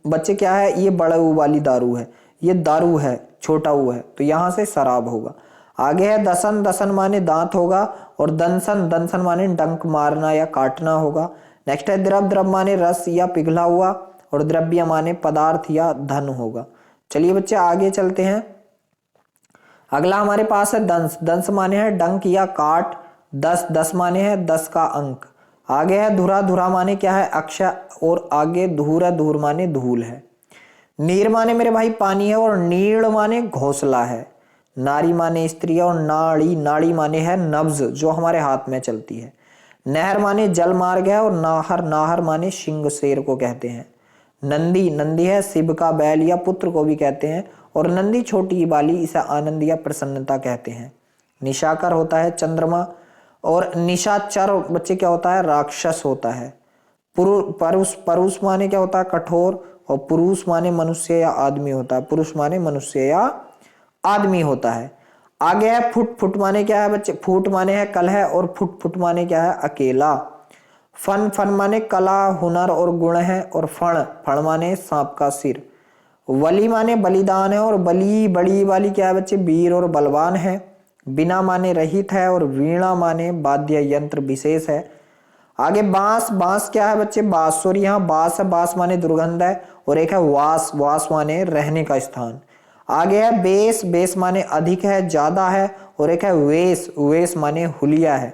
बच्चे क्या है, ये बड़े ऊ वाली दारू है, ये दारू है, छोटा ऊ है, तो यहां से शराब होगा। आगे है दसन। दसन माने दांत होगा, और दंसन। दंसन माने डंक मारना या काटना होगा। नेक्स्ट है द्रव। द्रव माने रस या पिघला हुआ, और द्रव्य माने पदार्थ या धन होगा। चलिए बच्चे आगे चलते हैं, अगला हमारे पास है दंस। दंस माने है डंक या काट। दस। दस माने है 10 का अंक। आगे है धुरा। धुरा माने क्या है, अक्षय, और आगे धूर। धूर माने धूल है। नीर माने मेरे भाई पानी है, और नीड़ माने घोंसला है। नारी माने स्त्री है, और नाड़ी। नाड़ी माने है नब्ज, जो हमारे हाथ में चलती है। नहर माने जल मार्ग है, और नाहर। नाहर माने सिंह शेर को कहते हैं। नंदी। नंदी है शिव का बैल या पुत्र को भी कहते हैं, और नंदी छोटी बाली, इसे आनंद या प्रसन्नता कहते हैं। निशाकर होता है चंद्रमा, और निशाचर बच्चे क्या होता है, राक्षस होता है। परुष, परुष माने क्या होता है, कठोर, और पुरुष माने मनुष्य या आदमी होता है। पुरुष माने मनुष्य या आदमी होता है। आगे है फुट, फुट माने क्या है बच्चे, फूट माने है कलह, और फुट फुट माने क्या है, अकेला। फन, फन माने कला, हुनर और गुण है, और फण, फण माने सांप का सिर। वली माने बलिदान है, और बली, बड़ी वाली क्या है बच्चे, वीर और बलवान है। बिना माने रहित है, और वीणा माने वाद्य यंत्र विशेष है। आगे बांस, बांस क्या है बच्चे, बांसुरी, यहाँ बांस है, बांस माने दुर्गंध है, और एक है वास, वास माने रहने का स्थान। आगे है बेस, बेस माने अधिक है, ज्यादा है, और एक है वेश, वेश माने हुलिया है।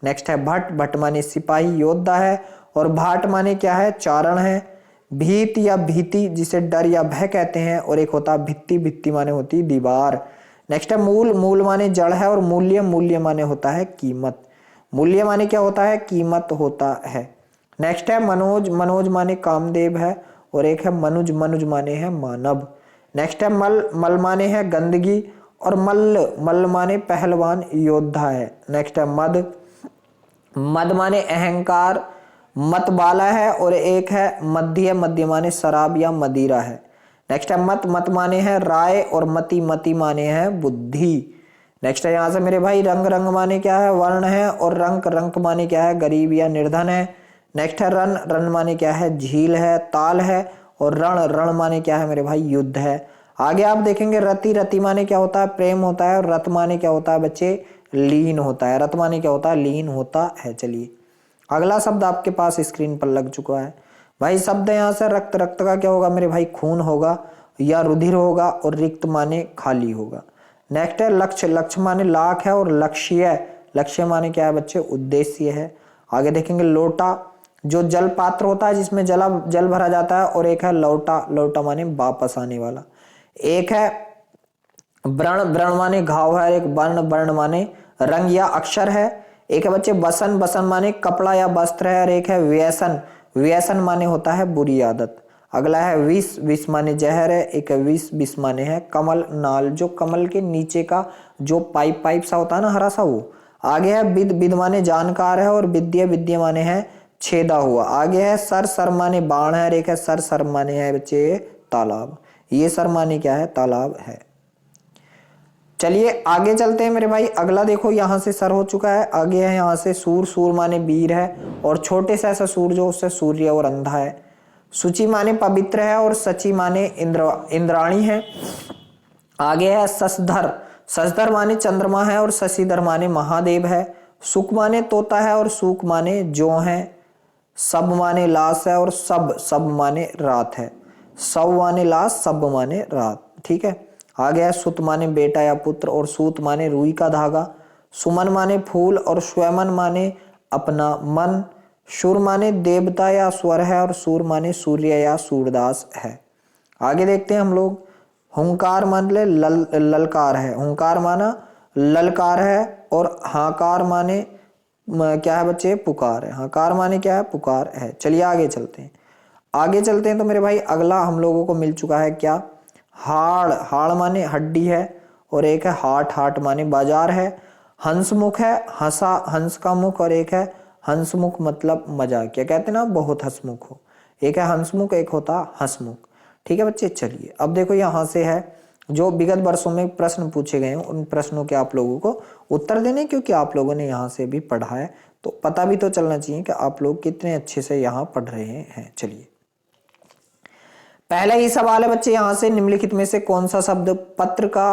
नेक्स्ट है भट्ट, भट्ट माने सिपाही योद्धा है, और भाट माने क्या है, चारण है। भीत या भीति, जिसे डर या भय कहते हैं, और एक होता भित्ति, भित्ति माने होती दीवार। नेक्स्ट है मूल, मूल माने जड़ है, और मूल्य, मूल्य माने होता है कीमत। मूल्य माने क्या होता है, कीमत होता है। नेक्स्ट है मनोज, मनोज माने कामदेव है, और एक है मनुज, मनुज माने है मानव। नेक्स्ट है मल, मल माने है गंदगी, और मल्ल, मल्ल माने पहलवान योद्धा है। नेक्स्ट है मद, मद माने अहंकार, मतवाला है, और एक है मध्य, मध्य माने शराब या मदिरा है। नेक्स्ट है मत, मत माने है राय, और मति, मति माने है बुद्धि। नेक्स्ट है यहाँ से मेरे भाई रंग, रंग माने क्या है, वर्ण है, और रंक, रंक माने क्या है, गरीब या निर्धन है। नेक्स्ट है रन, रन माने क्या है, झील है, ताल है, और रण, रण माने क्या है मेरे भाई, युद्ध है। आगे आप देखेंगे रति, रति माने क्या होता है, प्रेम होता है, और रत माने क्या होता है बच्चे, लीन होता है। रत माने क्या होता है, लीन होता है। चलिए अगला शब्द आपके पास स्क्रीन पर लग चुका है भाई। शब्द यहाँ से रक्त, रक्त का क्या होगा मेरे भाई, खून होगा या रुधिर होगा, और रिक्त माने खाली होगा। नेक्स्ट है लक्ष्य, लक्ष्य माने लाख है, और लक्ष्य, लक्ष्य माने क्या है बच्चे, उद्देश्य है। आगे देखेंगे लोटा, जो जल पात्र होता है जिसमें जल भरा जाता है, और एक है लौटा, लौटा माने वापस आने वाला। एक है व्रण, व्रण माने घाव है, एक वर्ण, वर्ण माने रंग या अक्षर है। एक है बच्चे बसन, बसन माने कपड़ा या वस्त्र है, और एक है व्यसन, व्यसन माने होता है बुरी आदत। अगला है विष, विष माने जहर है, एक है विष, विष माने है कमल, नाल, जो कमल के नीचे का जो पाइप, पाइप सा होता है ना हरा सा, वो। आगे है विद, विद माने जानकार है, और विद्या, विद्या माने है छेदा हुआ। आगे है सर, सर माने बाण है, और एक है सर, सर माने है बच्चे तालाब। ये सर माने क्या है, तालाब है। चलिए आगे चलते हैं मेरे भाई। अगला देखो, यहाँ से सर हो चुका है, आगे है यहाँ से सूर, सूर माने वीर है, और छोटे से ऐसा सूर जो उससे सूर्य और अंधा है। सुचि माने पवित्र है, और सची माने इंद्राणी है। आगे है शशधर, शशधर माने चंद्रमा है, और शशिधर माने महादेव है। सुख माने तोता है, और सूख माने जौ है। सब माने लाश है, और सब, सब माने रात है। सब माने लाश, सब माने रात, ठीक है। आगे है सुत माने बेटा या पुत्र, और सूत माने रुई का धागा। सुमन माने फूल, और स्वयमन माने अपना मन। शुर माने देवता या स्वर है, और सूर माने सूर्य या सूरदास है। आगे देखते हैं हम लोग। हुंकार माने ललकार है, हुंकार माना ललकार है, और हाकार माने क्या है बच्चे, पुकार है। हाकार माने क्या है, पुकार है। चलिए आगे चलते हैं। आगे चलते हैं तो मेरे भाई अगला हम लोगों को मिल चुका है क्या, हाड़, हाड़ माने हड्डी है, और एक है हाट, हाट माने बाजार है। हंसमुख है, हंसा, हंस का मुख, और एक है हंसमुख मतलब मजाक, क्या कहते हैं ना, बहुत हंसमुख हो। एक है हंसमुख, एक होता हंसमुख, ठीक है बच्चे। चलिए अब देखो यहाँ से है जो विगत वर्षों में प्रश्न पूछे गए हैं, उन प्रश्नों के आप लोगों को उत्तर देने, क्योंकि आप लोगों ने यहाँ से भी पढ़ा है तो पता भी तो चलना चाहिए कि आप लोग कितने अच्छे से यहाँ पढ़ रहे हैं। चलिए पहला ही सवाल है बच्चे यहाँ से, निम्नलिखित में से कौन सा शब्द पत्र का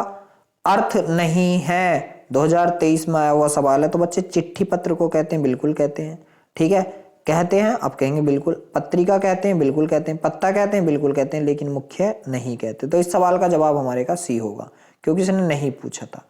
अर्थ नहीं है। 2023 में आया हुआ सवाल है। तो बच्चे चिट्ठी पत्र को कहते हैं, बिल्कुल कहते हैं, ठीक है, कहते हैं, आप कहेंगे बिल्कुल। पत्रिका कहते हैं, बिल्कुल कहते हैं। पत्ता कहते हैं, बिल्कुल कहते हैं, लेकिन मुख्य नहीं कहते। तो इस सवाल का जवाब हमारे का सी होगा, क्योंकि इसने नहीं पूछा था।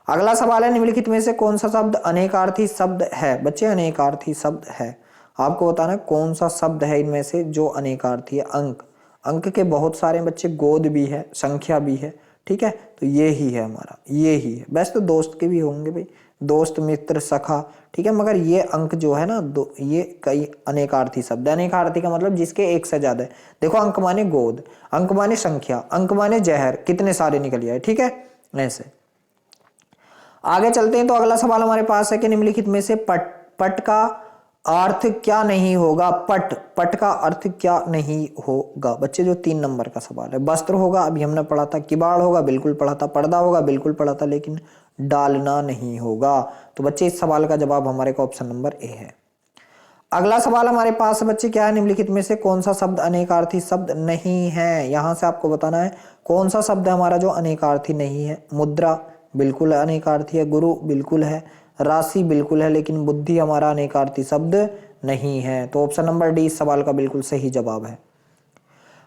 अगला सवाल है, निम्नलिखित में से कौन सा शब्द अनेकार्थी शब्द है। बच्चे अनेकार्थी शब्द है, आपको बताना कौन सा शब्द है इनमें से जो अनेकार्थी है। अंक, अंक के बहुत सारे बच्चे, गोद भी है, संख्या भी है, ठीक है। तो ये ही है हमारा, ये ही है। वैसे तो दोस्त के भी होंगे भाई, दोस्त, मित्र, सखा, ठीक है। मगर ये अंक जो है ना दो, ये कई अनेकार्थी शब्द है। अनेकार्थी का मतलब जिसके एक से ज्यादा है। देखो अंक माने गोद, अंक माने संख्या, अंक माने जहर, कितने सारे निकल आए, ठीक है। ऐसे आगे चलते हैं तो अगला सवाल हमारे पास है कि निम्नलिखित में से पट का अर्थ क्या नहीं होगा। पट का अर्थ क्या नहीं होगा बच्चे, जो 3 नंबर का सवाल है। वस्त्र होगा, अभी हमने पढ़ा था। किवाड़ होगा, बिल्कुल पढ़ा था। पर्दा होगा, बिल्कुल पढ़ा था। लेकिन डालना नहीं होगा। तो बच्चे इस सवाल का जवाब हमारे का ऑप्शन नंबर ए है। अगला सवाल हमारे पास बच्चे क्या है, निम्नलिखित में से कौन सा शब्द अनेकार्थी शब्द नहीं है। यहां से आपको बताना है कौन सा शब्द है हमारा जो अनेकार्थी नहीं है। मुद्रा बिल्कुल अनेकार्थी है, गुरु बिल्कुल है, राशि बिल्कुल है, लेकिन बुद्धि हमारा अनेकार्थी शब्द नहीं है। तो ऑप्शन नंबर डी इस सवाल का बिल्कुल सही जवाब है।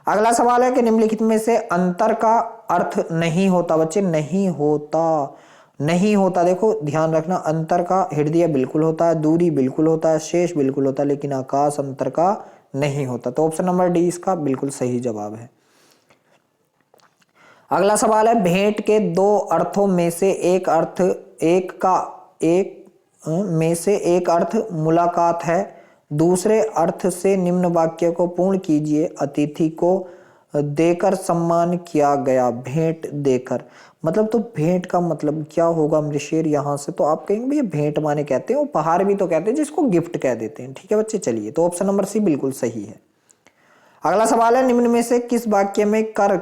अगला सवाल है कि निम्नलिखित में से अंतर का अर्थ नहीं होता बच्चे। नहीं होता, नहीं होता। देखो ध्यान रखना, अंतर का हृदय बिल्कुल होता है, दूरी बिल्कुल होता है, शेष बिल्कुल होता है, लेकिन आकाश अंतर का नहीं होता। तो ऑप्शन नंबर डी इसका बिल्कुल सही जवाब है। अगला सवाल है, भेंट के 2 अर्थों में से एक अर्थ मुलाकात है। दूसरे अर्थ से निम्न वाक्य को पूर्ण कीजिए। अतिथि को देकर सम्मान किया गया। भेंट देकर मतलब, तो भेंट का मतलब क्या होगा मेरे शेर। यहां से तो आप कहेंगे भैया भेंट माने कहते हैं, उपहार भी तो कहते हैं, जिसको गिफ्ट कह देते हैं, ठीक है बच्चे। चलिए, तो ऑप्शन नंबर सी बिल्कुल सही है। अगला सवाल है, निम्न में से किस वाक्य में कर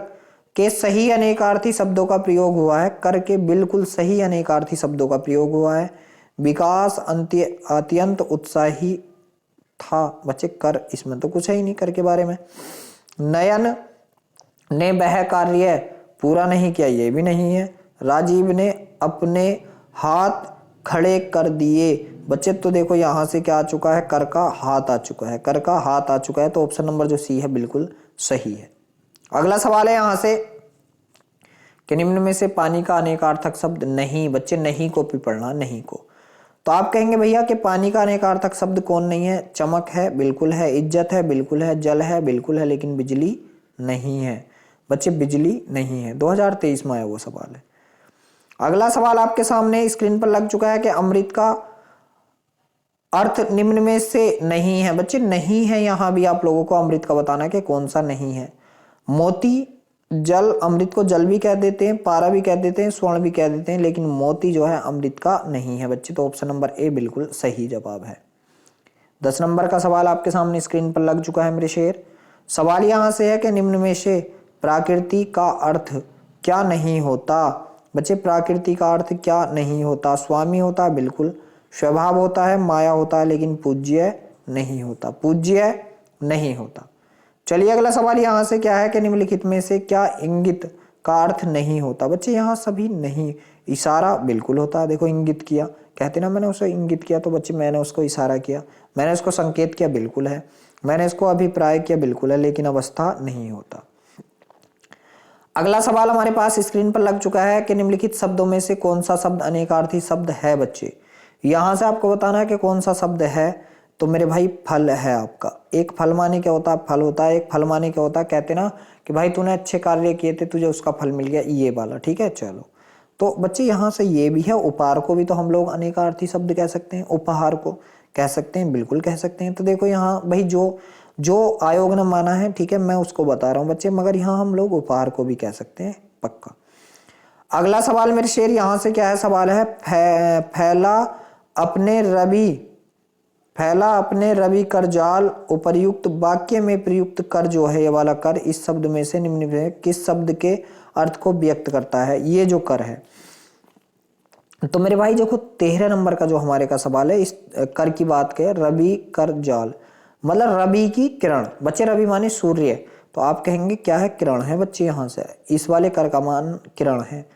के सही अनेकार्थी शब्दों का प्रयोग हुआ है। कर के बिल्कुल सही अनेकार्थी शब्दों का प्रयोग हुआ है। विकास अत्यंत उत्साही था बच्चे। कर, इसमें तो कुछ है ही नहीं कर के बारे में। नयन ने वह कार्य पूरा नहीं किया, ये भी नहीं है। राजीव ने अपने हाथ खड़े कर दिए बच्चे। तो देखो यहां से क्या आ चुका है, कर का हाथ आ चुका है, कर का हाथ आ चुका है। तो ऑप्शन नंबर जो सी है बिल्कुल सही है। अगला सवाल है यहां से कि निम्न में से पानी का अनेकार्थक शब्द नहीं बच्चे। नहीं को भी पढ़ना, नहीं को। तो आप कहेंगे भैया कि पानी का अनेकार्थक शब्द कौन नहीं है। चमक है, बिल्कुल है। इज्जत है, बिल्कुल है। जल है, बिल्कुल है। लेकिन बिजली नहीं है बच्चे, बिजली नहीं है। 2023 में आया वो सवाल है। अगला सवाल आपके सामने स्क्रीन पर लग चुका है कि अमृत का अर्थ निम्न में से नहीं है बच्चे। नहीं है, यहां भी आप लोगों को अमृत का बताना है कि कौन सा नहीं है। मोती, जल, अमृत को जल भी कह देते हैं, पारा भी कह देते हैं, स्वर्ण भी कह देते हैं, लेकिन मोती जो है अमृत का नहीं है बच्चे। तो ऑप्शन नंबर ए बिल्कुल सही जवाब है। 10 नंबर का सवाल आपके सामने स्क्रीन पर लग चुका है मेरे शेर। सवाल यहां से है कि निम्न में से प्राकृति का अर्थ क्या नहीं होता बच्चे। प्राकृति का अर्थ क्या नहीं होता। स्वामी होता है, बिल्कुल। स्वभाव होता है, माया होता है, लेकिन पूज्य नहीं होता। पूज्य नहीं होता। चलिए अगला सवाल यहां से क्या है कि निम्नलिखित में से क्या इंगित का अर्थ नहीं होता बच्चे। यहां सभी नहीं। इशारा बिल्कुल होता है। देखो इंगित किया, कहते ना मैंने उसे इंगित किया, तो बच्चे मैंने उसको इशारा किया, मैंने उसको संकेत किया, बिल्कुल है। मैंने इसको अभिप्राय किया, बिल्कुल है। लेकिन अवस्था नहीं होता। अगला सवाल हमारे पास स्क्रीन पर लग चुका है कि निम्नलिखित शब्दों में से कौन सा शब्द अनेकार्थी शब्द है बच्चे। यहां से आपको बताना है कि कौन सा शब्द है। तो मेरे भाई फल है आपका। एक फल माने क्या होता है, फल होता है। एक फल माने क्या होता है, कहते ना कि भाई तूने अच्छे कार्य किए थे, तुझे उसका फल मिल गया, ये वाला, ठीक है। चलो, तो बच्चे यहां से ये भी है। उपहार को भी तो हम लोग अनेकार्थी शब्द कह सकते हैं, उपहार को कह सकते हैं, बिल्कुल कह सकते हैं। तो देखो यहाँ भाई जो जो आयोग ने माना है, ठीक है, मैं उसको बता रहा हूं बच्चे। मगर यहाँ हम लोग उपहार को भी कह सकते हैं, पक्का। अगला सवाल मेरे शेर यहां से क्या है, सवाल है फैला अपने रवि कर जाल। उपर्युक्त वाक्य में प्रयुक्त कर जो है, ये वाला कर, इस शब्द में से निम्न में किस शब्द के अर्थ को व्यक्त करता है। ये जो कर है, तो मेरे भाई देखो 13 नंबर का जो हमारे का सवाल है, इस कर की बात करें, रवि कर जाल मतलब रवि की किरण बच्चे। रवि माने सूर्य, तो आप कहेंगे क्या है, किरण है बच्चे। यहां से इस वाले कर का मान किरण है।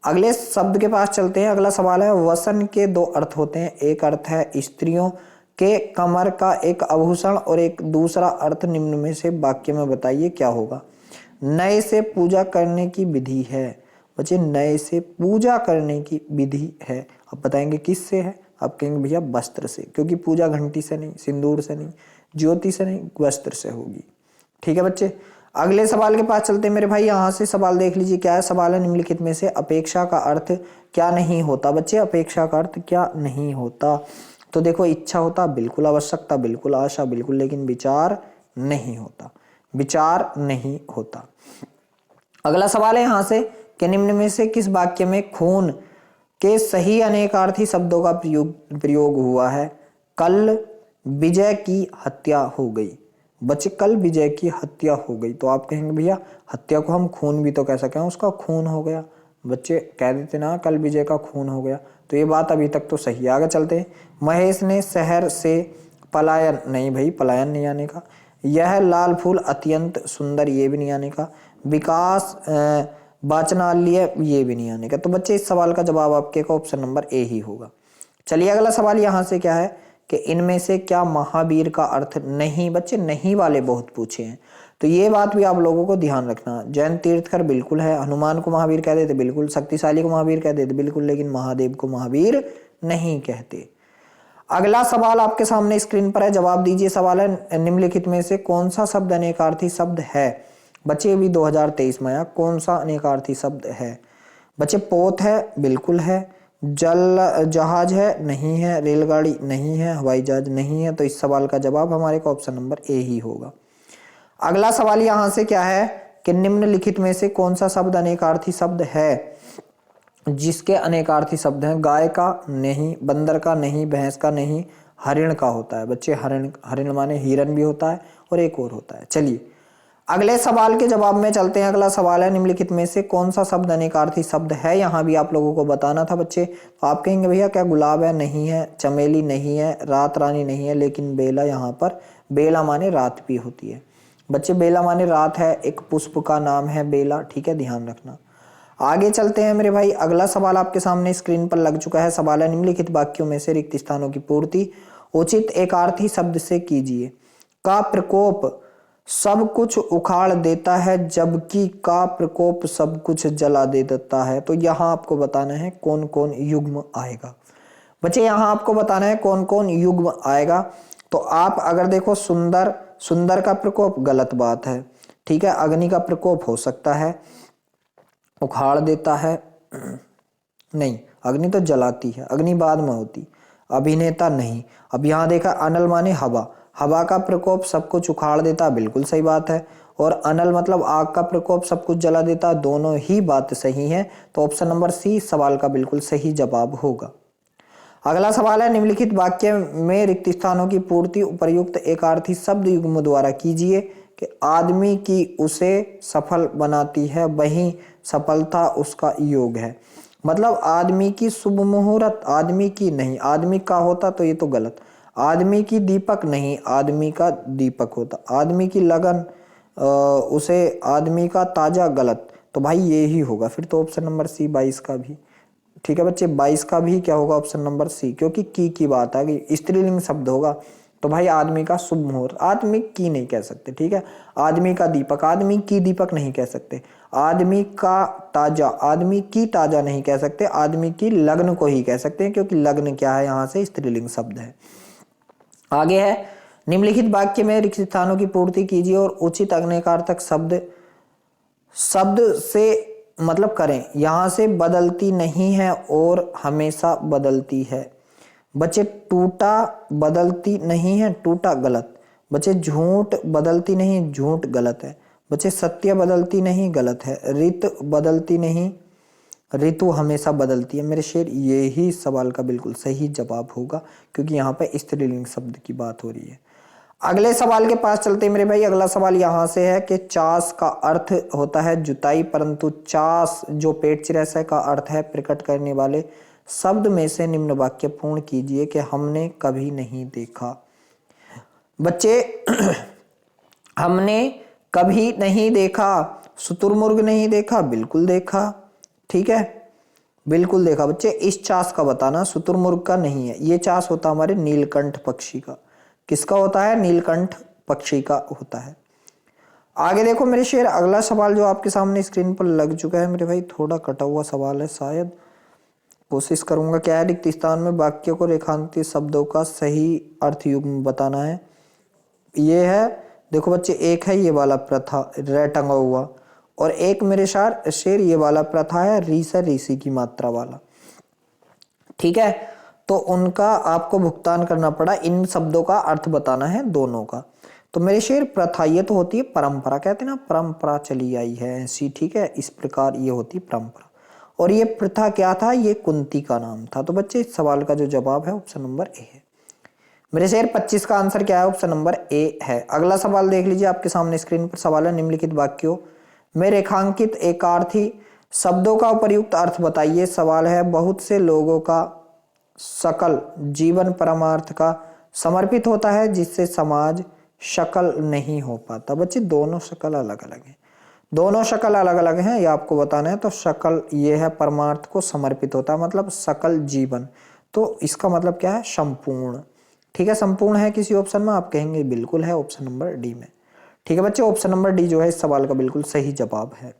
अगले शब्द के पास चलते हैं। अगला सवाल है, वसन के 2 अर्थ होते हैं। एक अर्थ है स्त्रियों के कमर का एक आभूषण, और एक दूसरा अर्थ निम्न में से वाक्य में बताइए क्या होगा। नए से पूजा करने की विधि है बच्चे। नए से पूजा करने की विधि है। अब बताएंगे किससे है, आप कहेंगे भैया वस्त्र से, क्योंकि पूजा घंटी से नहीं, सिंदूर से नहीं, ज्योति से नहीं, वस्त्र से होगी, ठीक है बच्चे। अगले सवाल के पास चलते हैं मेरे भाई। यहाँ से सवाल देख लीजिए, क्या है सवाल है, निम्नलिखित में से अपेक्षा का अर्थ क्या नहीं होता। बच्चे अपेक्षा का अर्थ क्या नहीं होता, तो देखो इच्छा होता बिल्कुल, आवश्यकता बिल्कुल, आशा बिल्कुल, लेकिन विचार नहीं होता, विचार नहीं होता। अगला सवाल है यहाँ से कि निम्न में से किस वाक्य में खून के सही अनेकार्थी शब्दों का प्रयोग हुआ है। कल विजय की हत्या हो गई। बच्चे कल विजय की हत्या हो गई, तो आप कहेंगे भैया हत्या को हम खून भी तो कह सकते हैं, उसका खून हो गया। बच्चे कह देते ना कल विजय का खून हो गया, तो ये बात अभी तक तो सही है। आगे चलते हैं। महेश ने शहर से पलायन, नहीं भाई पलायन नहीं आने का। यह लाल फूल अत्यंत सुंदर, ये भी नहीं आने का। विकास वाचनालय, ये भी नहीं आने का। तो बच्चे इस सवाल का जवाब आपके का ऑप्शन नंबर ए ही होगा। चलिए अगला सवाल यहाँ से क्या है कि इनमें से क्या महावीर का अर्थ नहीं। बच्चे नहीं वाले बहुत पूछे हैं, तो ये बात भी आप लोगों को ध्यान रखना। जैन तीर्थकर बिल्कुल है, हनुमान को महावीर कह देते बिल्कुल, शक्तिशाली को महावीर कह देते बिल्कुल, लेकिन महादेव को महावीर नहीं कहते। अगला सवाल आपके सामने स्क्रीन पर है, जवाब दीजिए। सवाल है निम्नलिखित में से कौन सा शब्द अनेकार्थी शब्द है। बच्चे भी 2023 में आया, कौन सा अनेकार्थी शब्द है। बच्चे पोत है बिल्कुल है, जल जहाज है नहीं है, रेलगाड़ी नहीं है, हवाई जहाज नहीं है। तो इस सवाल का जवाब हमारे को ऑप्शन नंबर ए ही होगा। अगला सवाल यहाँ से क्या है कि निम्नलिखित में से कौन सा शब्द अनेकार्थी शब्द है जिसके अनेकार्थी शब्द हैं। गाय का नहीं, बंदर का नहीं, भैंस का नहीं, हरिण का होता है। बच्चे हरिण, हरिण माने हिरन भी होता है और एक और होता है। चलिए अगले सवाल के जवाब में चलते हैं। अगला सवाल है निम्नलिखित में से कौन सा शब्द अनेकार्थी शब्द है। यहाँ भी आप लोगों को बताना था बच्चे। तो आप कहेंगे भैया क्या गुलाब है, नहीं है, चमेली नहीं है, रात रानी नहीं है, लेकिन बेला, यहाँ पर बेला माने रात भी होती है। बच्चे बेला माने रात है, एक पुष्प का नाम है बेला, ठीक है, ध्यान रखना। आगे चलते हैं मेरे भाई। अगला सवाल आपके सामने स्क्रीन पर लग चुका है। सवाल है निम्नलिखित वाक्यों में से रिक्त स्थानों की पूर्ति उचित एकार्थी शब्द से कीजिए। का प्रकोप सब कुछ उखाड़ देता है, जबकि का प्रकोप सब कुछ जला दे देता है। तो यहाँ आपको बताना है कौन कौन युग्म आएगा। बच्चे यहाँ आपको बताना है कौन कौन युग्म आएगा। तो आप अगर देखो सुंदर, सुंदर का प्रकोप गलत बात है, ठीक है। अग्नि का प्रकोप हो सकता है, उखाड़ देता है नहीं, अग्नि तो जलाती है, अग्नि बाद में होती। अभिनेता नहीं। अब यहाँ देखा अनल माने हवा, हवा का प्रकोप सब कुछ उखाड़ देता, बिल्कुल सही बात है। और अनल मतलब आग का प्रकोप सब कुछ जला देता, दोनों ही बात सही है। तो ऑप्शन नंबर सी सवाल का बिल्कुल सही जवाब होगा। अगला सवाल है निम्नलिखित वाक्य में रिक्त स्थानों की पूर्ति उपर्युक्त एकार्थी शब्द युग्म द्वारा कीजिए कि आदमी की उसे सफल बनाती है, वही सफलता उसका योग है। मतलब आदमी की शुभ मुहूर्त, आदमी की नहीं, आदमी का होता तो ये तो गलत। आदमी की दीपक नहीं, आदमी का दीपक होता। आदमी की लगन उसे आदमी का ताजा, गलत। तो भाई ये ही होगा फिर तो ऑप्शन नंबर सी 22 का भी, ठीक है बच्चे। 22 का भी क्या होगा, ऑप्शन नंबर सी, क्योंकि की बात आ गई, स्त्रीलिंग शब्द होगा। तो भाई आदमी का शुभ मुहूर्त, आदमी की नहीं कह सकते, ठीक है। आदमी का दीपक, आदमी की दीपक नहीं कह सकते। आदमी का ताजा, आदमी की ताजा नहीं कह सकते। आदमी की लग्न को ही कह सकते हैं, क्योंकि लग्न क्या है, यहाँ से स्त्रीलिंग शब्द है। आगे है निम्नलिखित वाक्य में रिक्त स्थानों की पूर्ति कीजिए और उचित अग्निकार्थक शब्द से मतलब करें। यहां से बदलती नहीं है और हमेशा बदलती है। बच्चे टूटा बदलती नहीं है, टूटा गलत। बच्चे झूठ बदलती नहीं, झूठ गलत है। बच्चे सत्य बदलती नहीं, गलत है। ऋतु बदलती नहीं, ऋतु हमेशा बदलती है। मेरे शेर ये ही सवाल का बिल्कुल सही जवाब होगा, क्योंकि यहाँ पे स्त्रीलिंग शब्द की बात हो रही है। अगले सवाल के पास चलते हैं मेरे भाई। अगला सवाल यहाँ से है कि चास का अर्थ होता है जुताई, परंतु चास जो पेट चिरैसा का अर्थ है प्रकट करने वाले शब्द में से निम्न वाक्य पूर्ण कीजिए कि हमने कभी नहीं देखा। बच्चे हमने कभी नहीं देखा, शुतुरमुर्ग नहीं देखा, बिल्कुल देखा, ठीक है, बिल्कुल देखा। बच्चे इस चास का बताना, शुतुरमुर्ग का नहीं है। ये चास होता हमारे नीलकंठ पक्षी का। किसका होता है, नीलकंठ पक्षी का होता है। आगे देखो मेरे शेर, अगला सवाल जो आपके सामने स्क्रीन पर लग चुका है मेरे भाई, थोड़ा कटा हुआ सवाल है शायद, कोशिश करूंगा। क्या है, रिक्त स्थान में वाक्य को रेखांकित शब्दों का सही अर्थ युग्म बताना है। ये है देखो बच्चे, एक है ये वाला प्रथा रे टंगा हुआ, और एक मेरे शेर ये वाला प्रथा है री से ऋषि की मात्रा वाला। ठीक है, तो उनका आपको भुगतान करना पड़ा। इन शब्दों का अर्थ बताना है दोनों का। तो मेरे शेर, प्रथा ये तो होती है परंपरा, कहते हैं ना परंपरा चली आई है ऐसी। ठीक है, इस प्रकार ये होती परंपरा। और ये प्रथा क्या था? ये कुंती का नाम था। तो बच्चे, इस सवाल का जो जवाब है ऑप्शन नंबर ए है। मेरे शेर 25 का आंसर क्या है? ऑप्शन नंबर ए है। अगला सवाल देख लीजिए, आपके सामने स्क्रीन पर सवाल है, निम्नलिखित वाक्यों में रेखांकित एकार्थी शब्दों का उपर्युक्त अर्थ बताइए। सवाल है, बहुत से लोगों का सकल जीवन परमार्थ का समर्पित होता है जिससे समाज शकल नहीं हो पाता। बच्चे, दोनों शकल अलग अलग हैं, दोनों शकल अलग अलग हैं, ये आपको बताना है। तो शकल ये है परमार्थ को समर्पित होता है, मतलब सकल जीवन। तो इसका मतलब क्या है? संपूर्ण। ठीक है, संपूर्ण है किसी ऑप्शन में, आप कहेंगे बिल्कुल है ऑप्शन नंबर डी में। ठीक है बच्चे, ऑप्शन नंबर डी जो है इस सवाल का बिल्कुल सही जवाब है।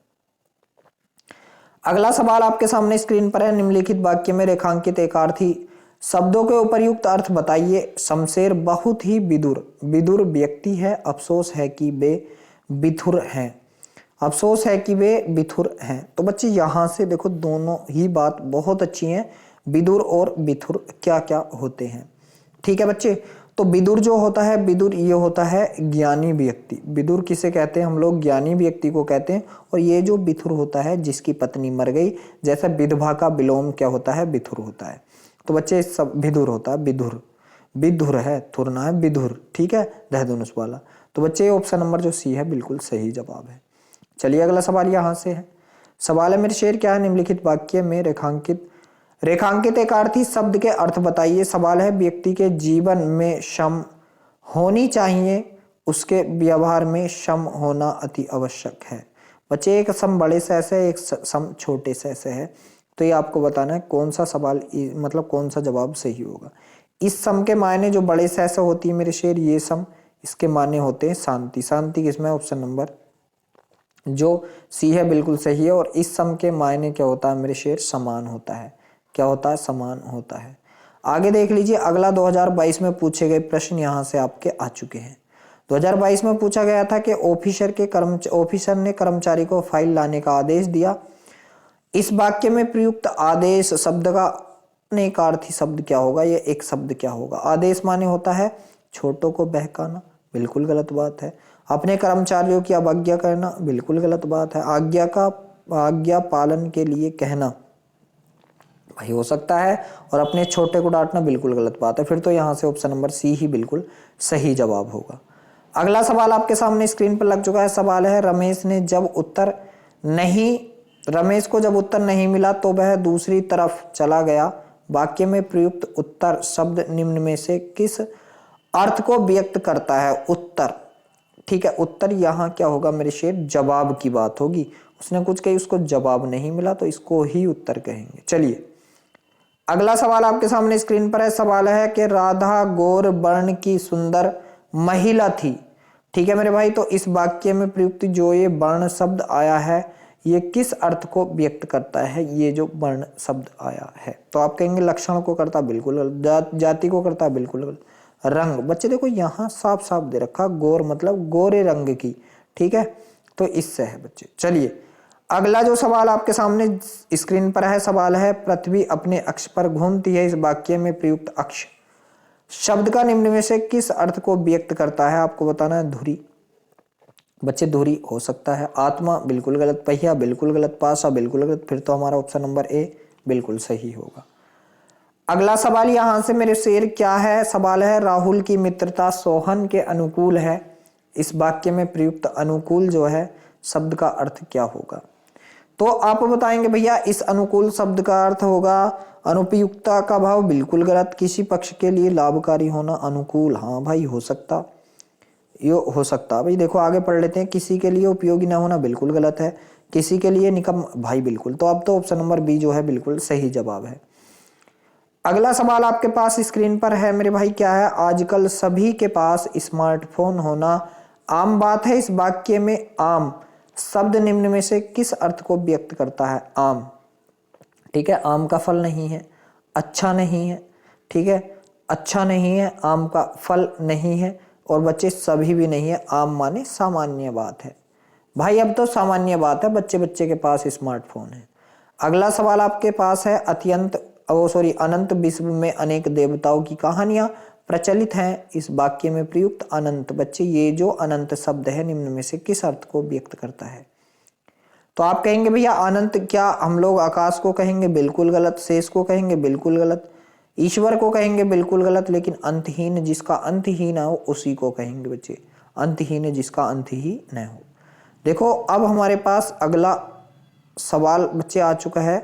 अगला सवाल आपके सामने स्क्रीन पर है, निम्नलिखित वाक्य में रेखांकित एकार्थी शब्दों के उपर्युक्त अर्थ बताइए। शमशेर बहुत ही विदुर, विदुर व्यक्ति है, अफसोस है कि वे विथुर हैं, अफसोस है कि वे विथुर हैं। तो बच्चे, यहां से देखो दोनों ही बात बहुत अच्छी है, विदुर और विथुर क्या क्या होते हैं। ठीक है बच्चे, तो विदुर जो होता है, विदुर ये होता है ज्ञानी व्यक्ति। विदुर किसे कहते हैं हम लोग? ज्ञानी व्यक्ति को कहते हैं। और ये जो विथुर होता है, जिसकी पत्नी मर गई, जैसा विधवा का विलोम क्या होता है? विथुर होता है। तो बच्चे, सब विदुर होता है, विधुर, विधुर है, थुरना है विधुर। ठीक है, दहदुनुस वाला। तो बच्चे, ऑप्शन नंबर जो सी है बिल्कुल सही जवाब है। चलिए अगला सवाल यहां से है। सवाल है, मेरे शेर क्या है? निम्नलिखित वाक्य में रेखांकित एकार्थी शब्द के अर्थ बताइए। सवाल है, व्यक्ति के जीवन में क्षम होनी चाहिए, उसके व्यवहार में क्षम होना अति आवश्यक है। बच्चे, एक सम बड़े से ऐसे, एक सम छोटे से ऐसे है। तो ये आपको बताना है कौन सा सवाल, मतलब कौन सा जवाब सही होगा। इस सम के मायने जो बड़े से ऐसे होती है मेरे शेर, ये सम, इसके मायने होते हैं शांति। शांति किसमें? ऑप्शन नंबर जो सी है बिल्कुल सही है। और इस सम के मायने क्या होता है मेरे शेर? समान होता है। क्या होता है? समान होता है। आगे देख लीजिए, अगला 2022 में पूछे गए प्रश्न यहां से आपके आ चुके हैं। 2022 में पूछा गया था कि ऑफिसर ने कर्मचारी को फाइल लाने का आदेश दिया। इस वाक्य में प्रयुक्त आदेश शब्द का अनेकार्थी शब्द क्या होगा? ये एक शब्द क्या होगा? आदेश माने होता है छोटों को बहकाना, बिल्कुल गलत बात है। अपने कर्मचारियों की अवज्ञा करना, बिल्कुल गलत बात है। आज्ञा पालन के लिए कहना, भाई हो सकता है। और अपने छोटे को डांटना, बिल्कुल गलत बात है। फिर तो यहाँ से ऑप्शन नंबर सी ही बिल्कुल सही जवाब होगा। अगला सवाल आपके सामने स्क्रीन पर लग चुका है। सवाल है, रमेश को जब उत्तर नहीं मिला तो वह दूसरी तरफ चला गया। वाक्य में प्रयुक्त उत्तर शब्द निम्न में से किस अर्थ को व्यक्त करता है? उत्तर। ठीक है, उत्तर यहाँ क्या होगा मेरे शेर? जवाब की बात होगी। उसने कुछ कही, उसको जवाब नहीं मिला, तो इसको ही उत्तर कहेंगे। चलिए अगला सवाल आपके सामने स्क्रीन पर है। सवाल है कि राधा गौर वर्ण की सुंदर महिला थी। ठीक है मेरे भाई, तो इस वाक्य में प्रयुक्त जो ये वर्ण शब्द आया है, ये किस अर्थ को व्यक्त करता है? ये जो वर्ण शब्द आया है, तो आप कहेंगे लक्षण को करता, बिल्कुल गलत। जाति को करता, बिल्कुल गलत। रंग, बच्चे देखो यहाँ साफ साफ दे रखा, गौर मतलब गोरे रंग की। ठीक है, तो इससे है बच्चे। चलिए अगला जो सवाल आपके सामने स्क्रीन पर है, सवाल है, पृथ्वी अपने अक्ष पर घूमती है। इस वाक्य में प्रयुक्त अक्ष शब्द का निम्न में से किस अर्थ को व्यक्त करता है? आपको बताना है। धुरी, बच्चे धुरी हो सकता है। आत्मा, बिल्कुल गलत। पहिया, बिल्कुल गलत। पासा, बिल्कुल गलत। फिर तो हमारा ऑप्शन नंबर ए बिल्कुल सही होगा। अगला सवाल यहां से मेरे शेर क्या है? सवाल है, राहुल की मित्रता सोहन के अनुकूल है। इस वाक्य में प्रयुक्त अनुकूल जो है शब्द का अर्थ क्या होगा? तो आप बताएंगे भैया इस अनुकूल शब्द का अर्थ होगा अनुपयुक्तता का भाव, बिल्कुल गलत। किसी पक्ष के लिए लाभकारी होना, अनुकूल, हाँ भाई हो सकता, ये हो सकता। भाई देखो आगे पढ़ लेते हैं। किसी के लिए उपयोगी ना होना, बिल्कुल गलत है। किसी के लिए निकम, भाई बिल्कुल। तो अब तो ऑप्शन नंबर बी जो है बिल्कुल सही जवाब है। अगला सवाल आपके पास स्क्रीन पर है मेरे भाई, क्या है? आजकल सभी के पास स्मार्टफोन होना आम बात है। इस वाक्य में आम शब्द निम्न में से किस अर्थ को व्यक्त करता है? आम। ठीक है, आम का फल नहीं है, अच्छा नहीं है। ठीक है, अच्छा नहीं है, आम का फल नहीं है, और बच्चे सभी भी नहीं है, आम माने सामान्य बात है। भाई अब तो सामान्य बात है, बच्चे बच्चे के पास स्मार्टफोन है। अगला सवाल आपके पास है, अनंत विश्व में अनेक देवताओं की कहानियां प्रचलित हैं। इस वाक्य में प्रयुक्त अनंत, बच्चे ये जो अनंत शब्द है निम्न में से किस अर्थ को व्यक्त करता है? तो आप कहेंगे भैया अनंत, क्या हम लोग आकाश को कहेंगे? बिल्कुल गलत। शेष को कहेंगे? बिल्कुल गलत। ईश्वर को कहेंगे? बिल्कुल गलत। लेकिन अंतहीन, जिसका अंत ही ना हो, उसी को कहेंगे बच्चे। अंतहीन जिसका अंत ही न हो। देखो अब हमारे पास अगला सवाल बच्चे आ चुका है।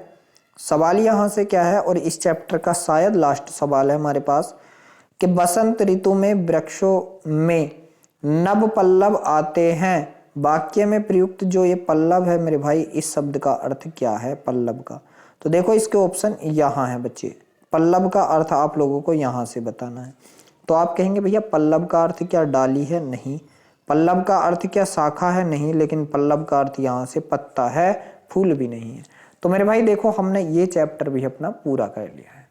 सवाल यहाँ से क्या है, और इस चैप्टर का शायद लास्ट सवाल है हमारे पास, कि बसंत ऋतु में वृक्षों में नव पल्लव आते हैं। वाक्य में प्रयुक्त जो ये पल्लव है मेरे भाई, इस शब्द का अर्थ क्या है पल्लव का? तो देखो इसके ऑप्शन यहाँ है बच्चे। पल्लव का अर्थ आप लोगों को यहाँ से बताना है। तो आप कहेंगे भैया पल्लव का अर्थ क्या डाली है? नहीं। पल्लव का अर्थ क्या शाखा है? नहीं। लेकिन पल्लव का अर्थ यहाँ से पत्ता है, फूल भी नहीं है। तो मेरे भाई देखो हमने ये चैप्टर भी अपना पूरा कर लिया है।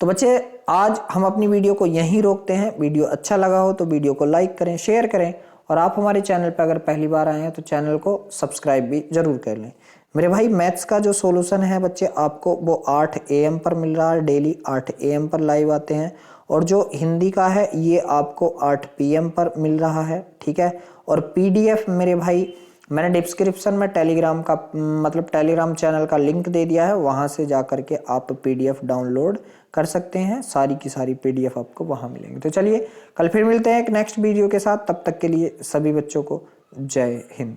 तो बच्चे आज हम अपनी वीडियो को यहीं रोकते हैं। वीडियो अच्छा लगा हो तो वीडियो को लाइक करें, शेयर करें, और आप हमारे चैनल पर अगर पहली बार आए हैं तो चैनल को सब्सक्राइब भी जरूर कर लें। मेरे भाई मैथ्स का जो सॉल्यूशन है बच्चे आपको वो 8 AM पर मिल रहा है, डेली 8 AM पर लाइव आते हैं। और जो हिंदी का है ये आपको 8 PM पर मिल रहा है, ठीक है। और PDF मेरे भाई मैंने डिस्क्रिप्शन में टेलीग्राम का टेलीग्राम चैनल का लिंक दे दिया है, वहां से जा करके आप PDF डाउनलोड कर सकते हैं। सारी की सारी PDF आपको वहां मिलेंगे। तो चलिए कल फिर मिलते हैं एक नेक्स्ट वीडियो के साथ। तब तक के लिए सभी बच्चों को जय हिंद।